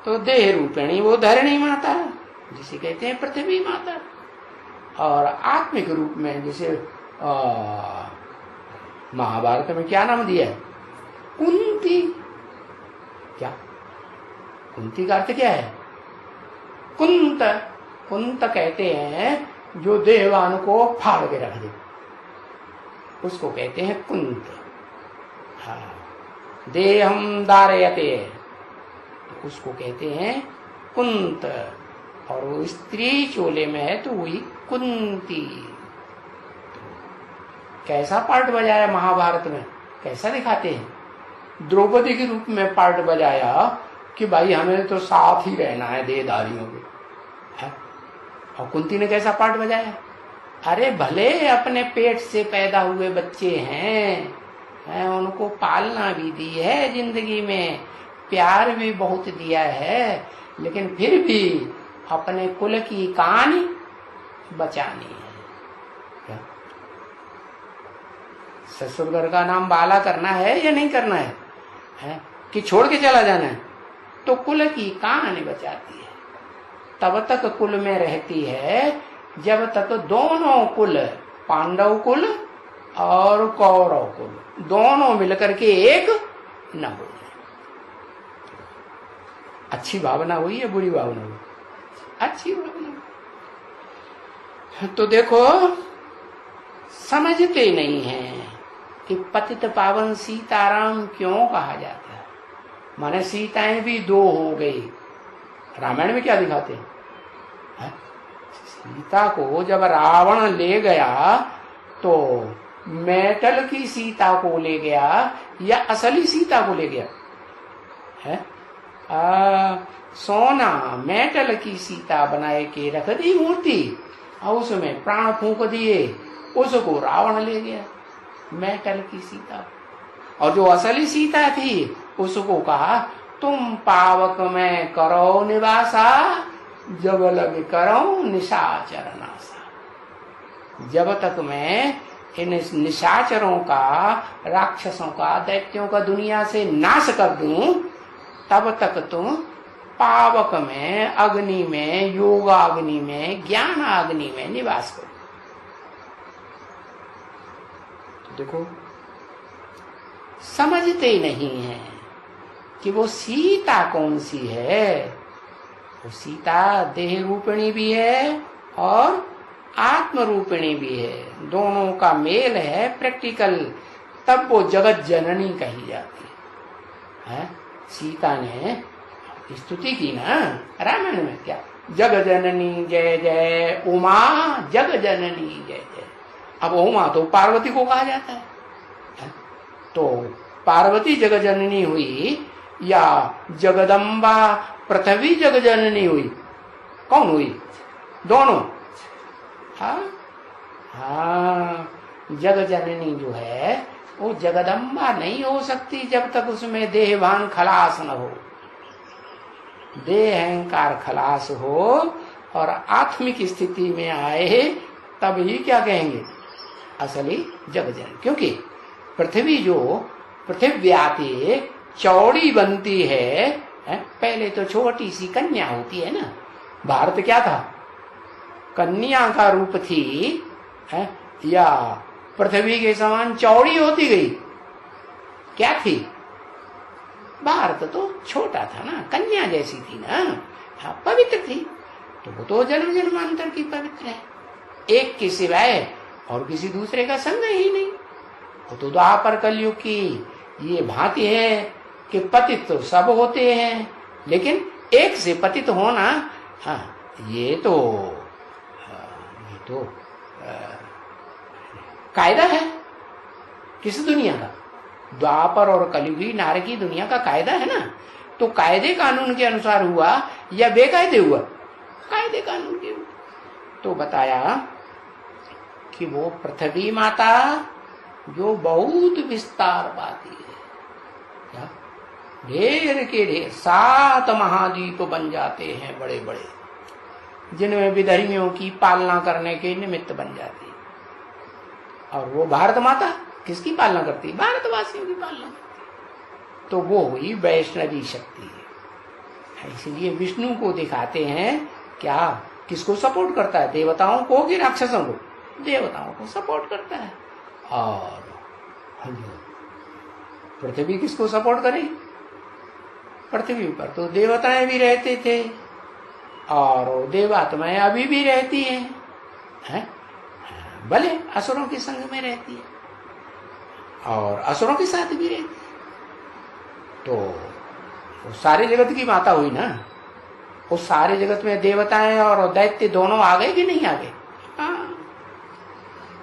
तो देह रूपिणी वो धरणी माता, जिसे कहते हैं पृथ्वी माता। और आत्मिक रूप में जैसे महाभारत में क्या नाम दिया है? कुंती। क्या कुंती का अर्थ क्या है? कुंत, कुंत कहते हैं जो देहवान को फाड़ के रख दे, उसको कहते हैं कुंत। हाँ, देहम धारयते, तो उसको कहते हैं कुंत। और वो स्त्री चोले में है तो वही कुंती। कैसा पार्ट बजाया महाभारत में, कैसा दिखाते हैं, द्रौपदी के रूप में पार्ट बजाया कि भाई हमें तो साथ ही रहना है देहधारियों के। और कुंती ने कैसा पार्ट बजाया, अरे भले अपने पेट से पैदा हुए बच्चे हैं, उनको पालना भी दी है जिंदगी में, प्यार भी बहुत दिया है, लेकिन फिर भी अपने कुल की कहानी बचानी है। ससुर घर का नाम बाला करना है या नहीं करना है, कि छोड़ के चला जाना है, तो कुल की कहानी बचाती है। तब तक कुल में रहती है जब तक दोनों कुल, पांडव कुल और कौरव कुल, दोनों मिलकर के एक न हो जाए। अच्छी भावना हुई है, बुरी भावना हुई, अच्छी भावना। तो देखो, समझते नहीं है कि पतित पावन सीताराम क्यों कहा जाता है। माने सीताएं भी दो हो गई। रामायण में क्या दिखाते हैं, सीता को जब रावण ले गया तो मेटल की सीता को ले गया या असली सीता को ले गया है? सोना मेटल की सीता बनाए के रख दी मूर्ति, और उसमें प्राण फूंक दिए, उसको रावण ले गया मेटल की सीता। और जो असली सीता थी उसको कहा तुम पावक में करो निवासा, जब लग करो निशाचर नासा। जब तक मैं इन निशाचरों का, राक्षसों का, दैत्यों का दुनिया से नाश कर दूं, तब तक तुम पावक में, अग्नि में, योगाग्नि में, ज्ञान अग्नि में निवास करो। तो देखो, समझते नहीं है कि वो सीता कौन सी है। वो सीता देह रूपिणी भी है और आत्म रूपिणी भी है, दोनों का मेल है प्रैक्टिकल, तब वो जगत जननी कही जाती है। सीता ने स्तुति की ना रामायण में, क्या जग जननी जय जय उमा, जग जननी जय जय। अब उमा तो पार्वती को कहा जाता है, तो पार्वती जग जननी हुई या जगदम्बा पृथ्वी जग जननी हुई, कौन हुई? दोनों। हाँ, जग जननी जो है वो जगदम्बा नहीं हो सकती जब तक उसमें देहभान खलास न हो, देह अहंकार खलास हो और आत्मिक स्थिति में आए, तभी क्या कहेंगे असली जग जननी। क्योंकि पृथ्वी जो पृथिव्याति चौड़ी बनती है, पहले तो छोटी सी कन्या होती है ना। भारत क्या था, कन्या का रूप थी, या पृथ्वी के समान चौड़ी होती गई, क्या थी? भारत तो छोटा था ना, कन्या जैसी थी ना, पवित्र थी। तो वो तो जन्म जन्मांतर की पवित्र है, एक के सिवाय और किसी दूसरे का संग ही नहीं। वो तो द्वापर कलयुग की ये भांति है कि पतित तो सब होते हैं, लेकिन एक से पतित होना, ये तो कायदा है किस दुनिया का, द्वापर और कलयुगी नारकी की दुनिया का कायदा है ना। तो कायदे कानून के अनुसार हुआ या बेकायदे हुआ? कायदे कानून के। तो बताया कि वो पृथ्वी माता जो बहुत विस्तार पाती है, क्या ढेर के ढेर 7 महाद्वीप बन जाते हैं बड़े बड़े, जिनमें विधर्मियों की पालना करने के निमित्त बन जाती है। और वो भारत माता किसकी पालना करती है? भारतवासियों की पालना करती है। तो वो हुई वैष्णवी शक्ति है। इसलिए विष्णु को दिखाते हैं, क्या किसको सपोर्ट करता है? देवताओं को कि राक्षसों को? देवताओं को सपोर्ट करता है। और पृथ्वी किसको सपोर्ट करे? पृथ्वी पर तो देवताएं भी रहते थे, और देवात्माएं अभी भी रहती हैं, भले असुरों के संग में रहती है और असुरों के साथ भी रहती है। तो वो सारे जगत की माता हुई ना। उस सारे जगत में देवताएं और दैत्य दोनों आ गए कि नहीं आ गए? हाँ।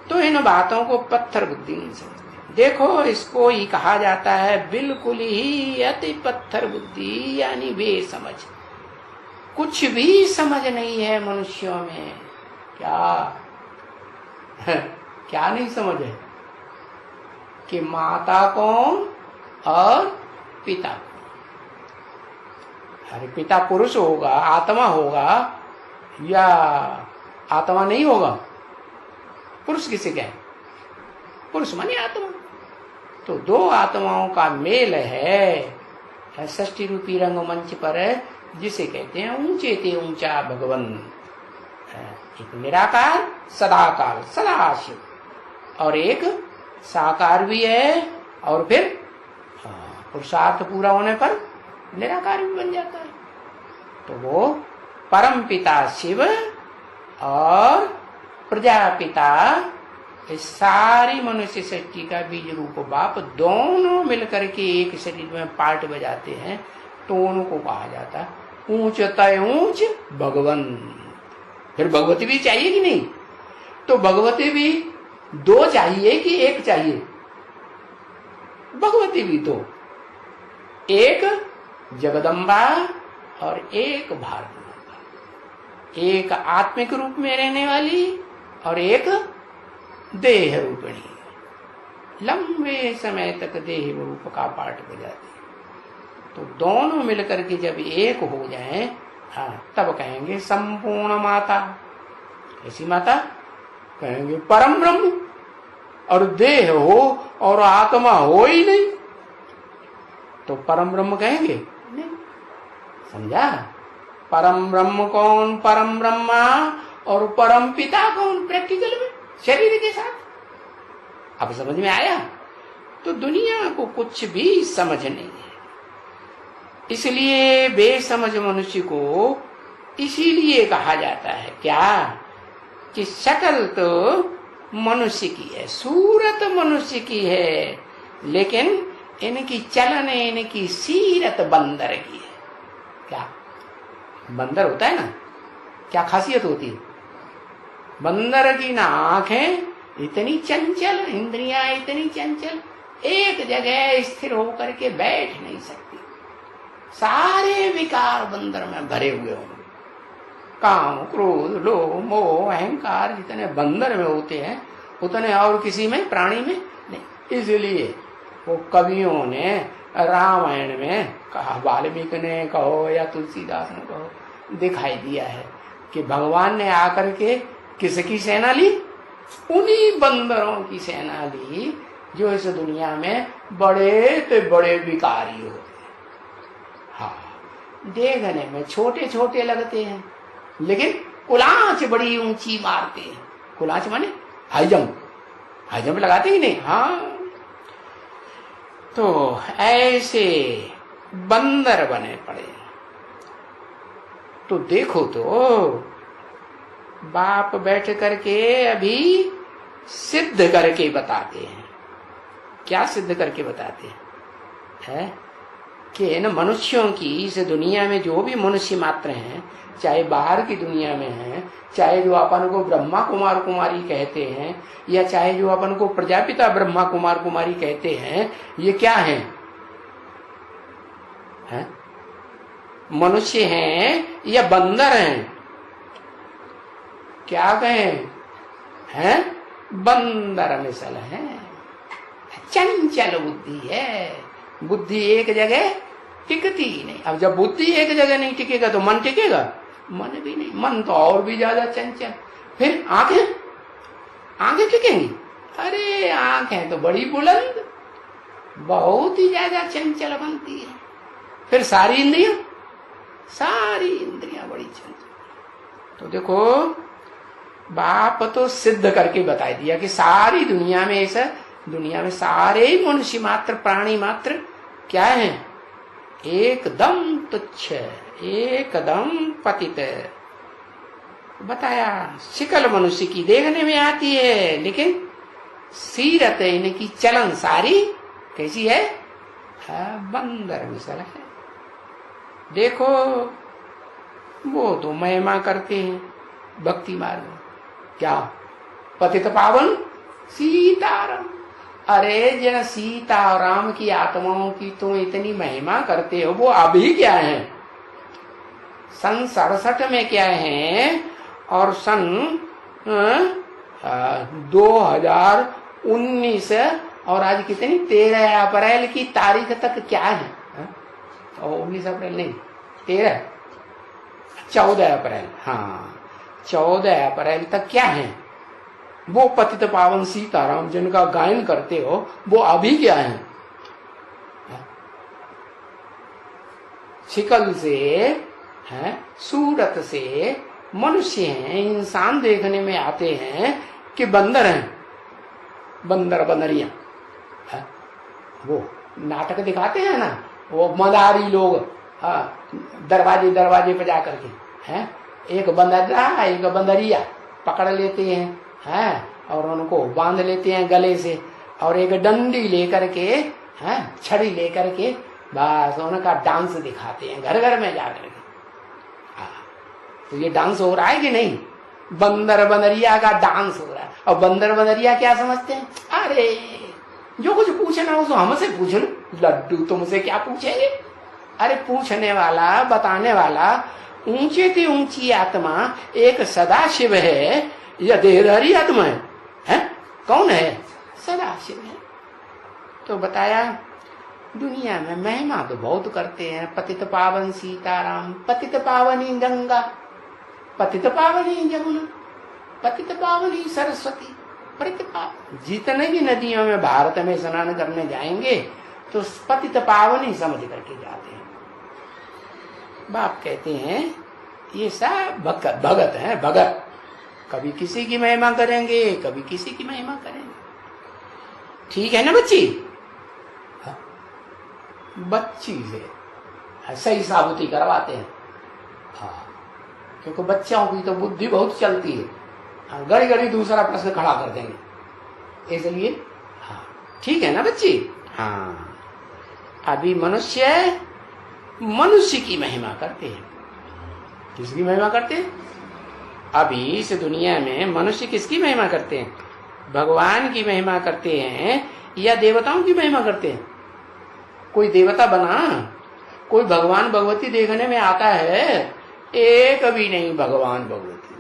तो इन बातों को पत्थर बुद्धि नहीं समझते। देखो, इसको ही कहा जाता है बिल्कुल ही अति पत्थर बुद्धि, यानी बेसमझ। कुछ भी समझ नहीं है मनुष्यों में। क्या नहीं समझ है कि माता कौन और पिता कौन। अरे पिता पुरुष होगा, आत्मा होगा, या आत्मा नहीं होगा? पुरुष किसे कहे? पुरुष माने आत्मा। तो दो आत्माओं का मेल है षष्ठी रूपी रंगमंच पर, जिसे कहते हैं ऊंचे ते ऊंचा भगवन। एक निराकार सदाकार सदाशिव, और एक साकार भी है, और फिर पुरुषार्थ पूरा होने पर निराकार भी बन जाता है। तो वो परम पिता शिव और प्रजापिता, इस सारी मनुष्य सृष्टि का बीज रूप बाप, दोनों मिलकर के एक शरीर में पार्ट बजाते हैं। तो उनको कहा जाता है ऊंच तय ऊंच भगवन। फिर भगवती भी चाहिए कि नहीं? तो भगवती भी दो चाहिए कि एक चाहिए? भगवती भी दो, एक जगदम्बा और एक भारती। एक आत्मिक रूप में रहने वाली और एक देह रूपिणी। लंबे समय तक देह रूप का पाठ बजाती है। तो दोनों मिलकर के जब एक हो जाएं, हाँ, तब कहेंगे संपूर्ण माता। ऐसी माता कहेंगे परम ब्रह्म। और देह हो और आत्मा हो ही नहीं तो परम ब्रह्म कहेंगे नहीं। समझा? परम ब्रह्म कौन? परम ब्रह्मा। और परम पिता कौन? प्रैक्टिकल में शरीर के साथ। अब समझ में आया? तो दुनिया को कुछ भी समझ नहीं है। इसलिए बेसमझ मनुष्य को इसीलिए कहा जाता है क्या कि शक्ल तो मनुष्य की है, सूरत मनुष्य की है, लेकिन इनकी चलन, इनकी सीरत बंदर की है। क्या बंदर होता है ना, क्या खासियत होती है? बंदर की ना आंखें इतनी चंचल, इंद्रियां इतनी चंचल, एक जगह स्थिर होकर के बैठ नहीं सकती। सारे विकार बंदर में भरे हुए होंगे। काम, क्रोध, लोभ, मोह, अहंकार जितने बंदर में होते हैं उतने और किसी में, प्राणी में नहीं। इसलिए वो कवियों ने रामायण में कहा, वाल्मीकि ने कहो या तुलसीदास ने कहो, दिखाई दिया है कि भगवान ने आकर के किसकी सेना ली? उन्हीं बंदरों की सेना ली जो इस दुनिया में बड़े तो बड़े विकारी होते हैं। हाँ, देखने में छोटे छोटे लगते हैं, लेकिन कुलांच बड़ी ऊंची मारते हैं। कुलांच माने हाई जंप, हाई जंप लगाते ही नहीं। हाँ, तो ऐसे बंदर बने पड़े। तो देखो तो बाप बैठ करके अभी सिद्ध करके बताते हैं। क्या सिद्ध करके बताते हैं? कि इन मनुष्यों की, इस दुनिया में जो भी मनुष्य मात्र हैं, चाहे बाहर की दुनिया में हैं, चाहे जो अपन को ब्रह्मा कुमार कुमारी कहते हैं, या चाहे जो अपन को प्रजापिता ब्रह्मा कुमार कुमारी कहते हैं, ये क्या हैं? मनुष्य हैं या बंदर हैं? क्या कहें? हैं बंदर मिसल है। चंचल बुद्धि है, बुद्धि एक जगह टिकती ही नहीं। अब जब बुद्धि एक जगह नहीं टिकेगा तो मन टिकेगा? मन भी नहीं, मन तो और भी ज्यादा चंचल। फिर आंखें, आंखें टिकेंगी? अरे आंखें तो बड़ी बुलंद, बहुत ही ज्यादा चंचल बनती है। फिर सारी इंद्रियां, सारी इंद्रियां बड़ी चंचल। तो देखो, बाप तो सिद्ध करके बता दिया कि सारी दुनिया में, ऐसा दुनिया में सारे ही मनुष्य मात्र, प्राणी मात्र क्या है? एकदम तुच्छ है। एकदम पतित। बताया शिकल मनुष्य की देखने में आती है, लेकिन सीरत इनकी चलन सारी कैसी है? बंदर मिसल है। देखो वो तो महिमा करते हैं भक्ति मार्ग में, क्या पतित पावन सीताराम। अरे जिन सीता और राम की आत्माओं की तुम इतनी महिमा करते हो, वो अभी क्या है? सन 67 में क्या है और सन 2019 और आज कितनी 13 अप्रैल की तारीख तक क्या है? और 19 अप्रैल नहीं, 14 अप्रैल, हाँ 14 अप्रैल तक क्या है? वो पतित पावन सीताराम जिनका गायन करते हो, वो अभी क्या है? शिकल से है, सूरत से मनुष्य हैं, इंसान देखने में आते हैं कि बंदर हैं, बंदर बंदरिया। वो नाटक दिखाते हैं ना, वो मदारी लोग दरवाजे दरवाजे पे जा करके हैं, एक बंदरा एक बंदरिया पकड़ लेते हैं और उनको बांध लेते हैं गले से, और एक डंडी लेकर के छड़ी लेकर के बस उनका डांस दिखाते हैं घर घर में जाकर के। तो ये डांस हो रहा है कि नहीं? बंदर बंदरिया का डांस हो रहा है। और बंदर बंदरिया क्या समझते हैं? अरे जो कुछ पूछना हो तो हमसे पूछ लो, लड्डू तुमसे क्या पूछेंगे? अरे पूछने वाला बताने वाला ऊंचे से ऊंची आत्मा एक सदाशिव है या देहधारी आत्मा है? कौन है? सदाशिव है। तो बताया दुनिया में महिमा तो बहुत करते हैं, पतित पावन सीताराम, पतित पावनी गंगा, पतित पावनी जमुना, पतित पावनी सरस्वती, पतित पावन। जितने भी नदियों में भारत में स्नान करने जाएंगे तो पतित पावनी समझ करके जाते हैं। बाप कहते हैं ये सब भगत है, भगत। कभी किसी की महिमा करेंगे, कभी किसी की महिमा करेंगे। ठीक है ना बच्ची? बच्ची से सही साबुती करवाते हैं, क्योंकि बच्चों की तो बुद्धि बहुत चलती है, घड़ी घड़ी दूसरा प्रश्न खड़ा कर देंगे, इसलिए ठीक है ना बच्ची? हाँ, अभी मनुष्य मनुष्य की महिमा करते हैं। किसकी महिमा करते हैं? अभी इस दुनिया में मनुष्य किसकी महिमा करते हैं? भगवान की महिमा करते हैं या देवताओं की महिमा करते हैं? कोई देवता बना, कोई भगवान भगवती देखने में आता है? एक भी नहीं भगवान भगवती,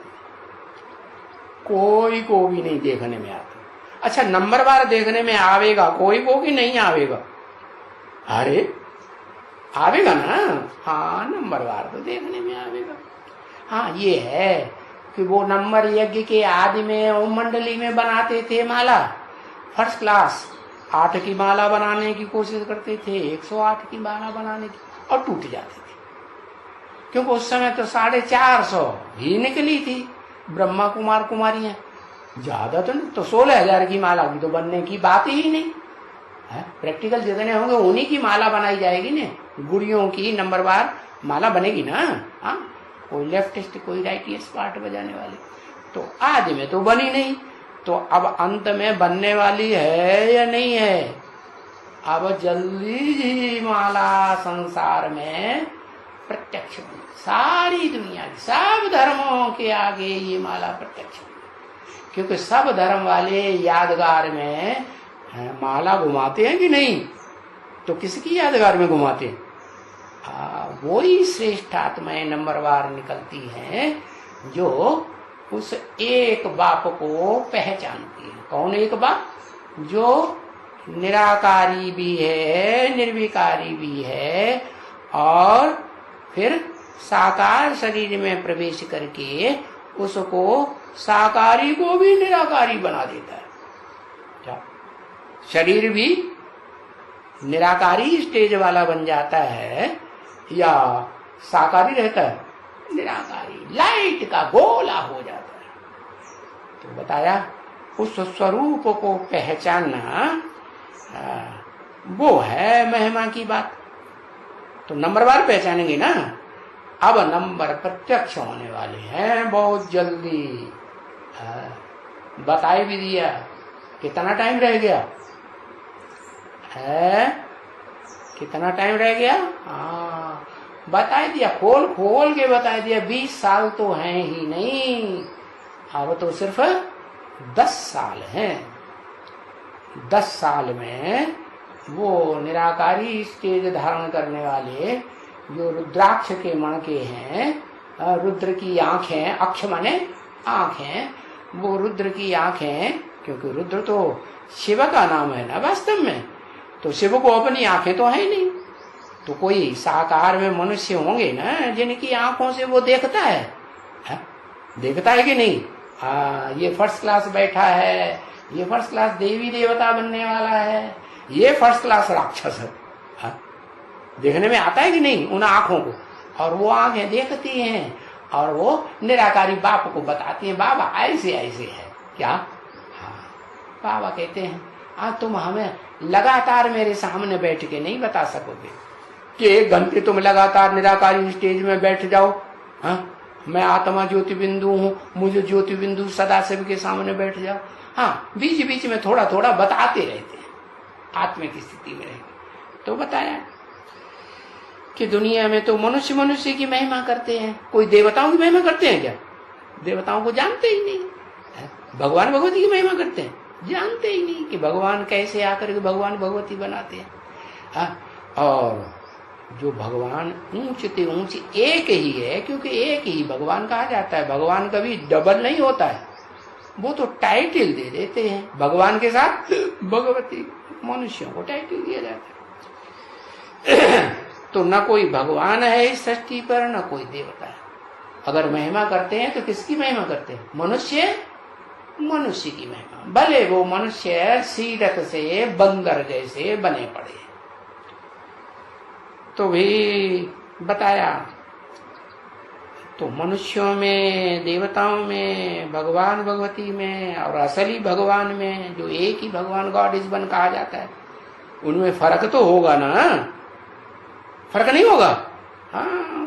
कोई को भी नहीं देखने में आता। अच्छा, नंबरवार देखने में आवेगा कोई को कि नहीं आवेगा? अरे आवेगा ना, हाँ नंबरवार तो देखने में आवेगा। हाँ ये है कि वो नंबर यज्ञ के आदि में ओम मंडली में बनाते थे माला, फर्स्ट क्लास 8 की माला बनाने की कोशिश करते थे, 108 की माला बनाने की, और टूट जाते थे, क्योंकि उस समय तो 450 ही निकली थी ब्रह्मा कुमार कुमारियां, ज्यादा तो 16,000 की माला की तो बनने की बात ही नहीं है। प्रैक्टिकल जितने होंगे उन्हीं की माला बनाई जाएगी ना, गुड़ियों की नंबरवार माला बनेगी ना। हाँ, कोई लेफ्टिस्ट कोई राइटिस्ट पार्ट बजाने वाली, तो आदि में तो बनी नहीं, तो अब अंत में बनने वाली है या नहीं है? अब जल्दी ही माला संसार में प्रत्यक्ष बनी, सारी दुनिया की सब धर्मों के आगे ये माला प्रत्यक्ष बनी, क्योंकि सब धर्म वाले यादगार में माला घुमाते हैं कि नहीं? तो किसकी यादगार में घुमाते हैं? वही श्रेष्ठ आत्माएं नंबरवार निकलती हैं जो उस एक बाप को पहचानती है। कौन एक बाप? जो निराकारी भी है, निर्विकारी भी है, और फिर साकार शरीर में प्रवेश करके उसको साकारी को भी निराकारी बना देता है। क्या शरीर भी निराकारी स्टेज वाला बन जाता है या साकारी रहता है? निराकारी, लाइट का गोला हो जाता है। तो बताया उस स्वरूप को पहचानना वो है महिमा की बात। तो नंबरवार पहचानेंगे ना, अब नंबर प्रत्यक्ष होने वाले हैं बहुत जल्दी। बताए भी दिया कितना टाइम रह गया है, कितना टाइम रह गया। हाँ बता दिया, खोल खोल के बता दिया। 20 साल तो हैं ही नहीं, अब तो सिर्फ 10 साल हैं। 10 साल में वो निराकारी स्टेज धारण करने वाले जो रुद्राक्ष के मणके हैं, रुद्र की आंखें, अक्ष माने आंखें, वो रुद्र की आंखें, क्योंकि रुद्र तो शिव का नाम है ना वास्तव में, तो शिव को अपनी आंखें तो है नहीं, तो कोई साकार में मनुष्य होंगे ना जिनकी आंखों से वो देखता है, देखता है कि नहीं। ये फर्स्ट क्लास बैठा है, ये फर्स्ट क्लास देवी देवता बनने वाला है, ये फर्स्ट क्लास राक्षस है, देखने में आता है कि नहीं उन आंखों को। और वो आंखें देखती हैं और वो निराकारी बाप को बताती हैं, बाबा ऐसे ऐसे है क्या। बाबा कहते हैं तुम हमें लगातार मेरे सामने बैठ के नहीं बता सकोगे कि 1 घंटे तुम लगातार निराकारी स्टेज में बैठ जाओ। मैं आत्मा ज्योति बिंदु हूँ, मुझे ज्योति बिंदु सदा शिव के सामने बैठ जाओ। बीच बीच में थोड़ा थोड़ा बताते रहते हैं, आत्मा की स्थिति में रहेंगे। तो बताया कि दुनिया में तो मनुष्य मनुष्य की महिमा करते हैं, कोई देवताओं की महिमा करते हैं क्या। देवताओं को जानते ही नहीं। भगवान भगवती की महिमा करते हैं, जानते ही नहीं कि भगवान कैसे आकर के भगवान भगवती बनाते हैं। और जो भगवान ऊंचते ऊंच एक ही है, क्योंकि एक ही भगवान कहा जाता है। भगवान कभी डबल नहीं होता है, वो तो टाइटल दे देते हैं। भगवान के साथ भगवती, मनुष्यों को टाइटल दिया जाता है। तो न कोई भगवान है इस सृष्टि पर, न कोई देवता है। अगर महिमा करते हैं तो किसकी महिमा करते हैं। मनुष्य मनुष्य की महिमा, भले वो मनुष्य सीरत से बंदर जैसे बने पड़े। तो भी बताया, तो मनुष्यों में, देवताओं में, भगवान भगवती में और असली भगवान में, जो एक ही भगवान गॉड इज वन कहा जाता है, उनमें फर्क तो होगा ना। फर्क नहीं होगा।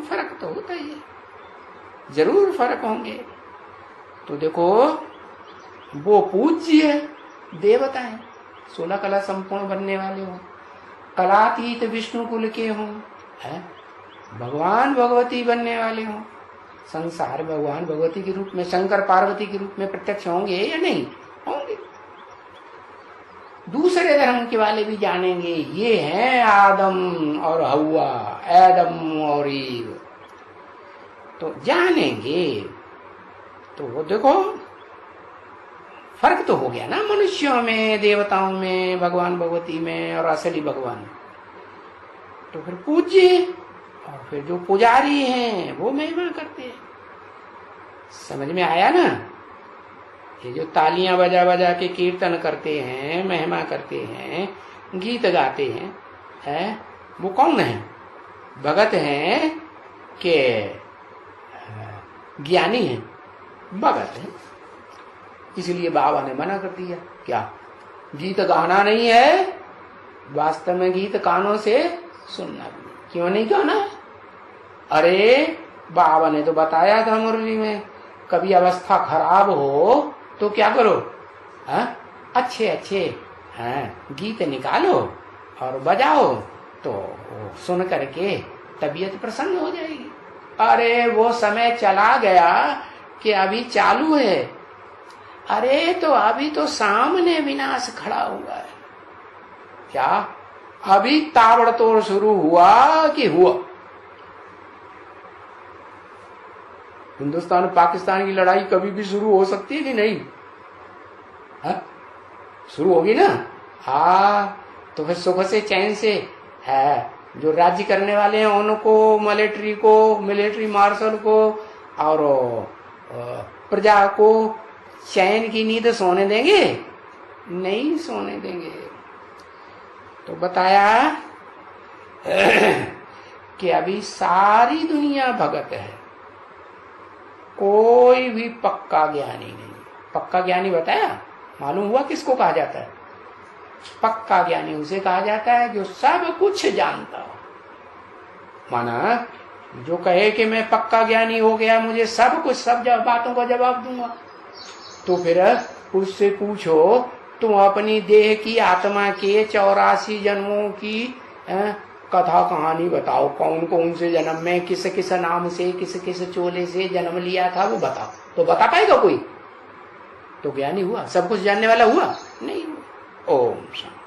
फर्क तो होता ही है, जरूर फर्क होंगे। तो देखो वो पूज्य देवता है, 16 कला संपूर्ण बनने वाले हो, कलातीत विष्णु कुल के हों, भगवान भगवती बनने वाले हों, संसार भगवान भगवती के रूप में, शंकर पार्वती के रूप में प्रत्यक्ष होंगे या नहीं होंगे। दूसरे धर्म के वाले भी जानेंगे ये हैं आदम और हव्वा, एडम और ईव, तो जानेंगे। तो वो देखो फर्क तो हो गया ना मनुष्यों में, देवताओं में, भगवान भगवती में और असली भगवान। तो फिर पूज्य और फिर जो पुजारी हैं वो महिमा करते हैं। समझ में आया ना। ये जो तालियां बजा बजा के कीर्तन करते हैं, महिमा करते हैं, गीत गाते हैं, वो कौन है। भगत हैं के ज्ञानी हैं। भगत है, इसलिए बाबा ने मना कर दिया। क्या गीत गाना नहीं है, वास्तव में गीत कानों से सुनना भी। क्यों नहीं गाना है। अरे बाबा ने तो बताया था मुरली में, कभी अवस्था खराब हो तो क्या करो, अच्छे अच्छे गीत निकालो और बजाओ, तो सुन करके तबीयत प्रसन्न हो जाएगी। अरे वो समय चला गया कि अभी चालू है। अरे तो अभी तो सामने विनाश खड़ा हुआ है। क्या अभी ताबड़तोड़ शुरू हुआ कि हुआ। हिंदुस्तान पाकिस्तान की लड़ाई कभी भी शुरू हो सकती है कि नहीं। शुरू होगी ना। तो फिर सुख से चैन से जो राज्य करने वाले हैं उनको, मिलिट्री मार्शल को और प्रजा को चैन की नींद सोने देंगे, नहीं सोने देंगे। तो बताया कि अभी सारी दुनिया भगत है, कोई भी पक्का ज्ञानी नहीं। पक्का ज्ञानी बताया, मालूम हुआ किसको कहा जाता है। पक्का ज्ञानी उसे कहा जाता है जो सब कुछ जानता हो। माना जो कहे कि मैं पक्का ज्ञानी हो गया, मुझे सब कुछ सब बातों का जवाब दूंगा, तो फिर उससे पूछो तुम अपनी देह की आत्मा के 84 जन्मों की कथा कहानी बताओ, कौन कौन से जन्म में किस किस नाम से किस किस चोले से जन्म लिया था, वो बताओ। तो बता पाएगा कोई? तो ज्ञानी हुआ? सब कुछ जानने वाला हुआ? नहीं हुआ। ओम शांति।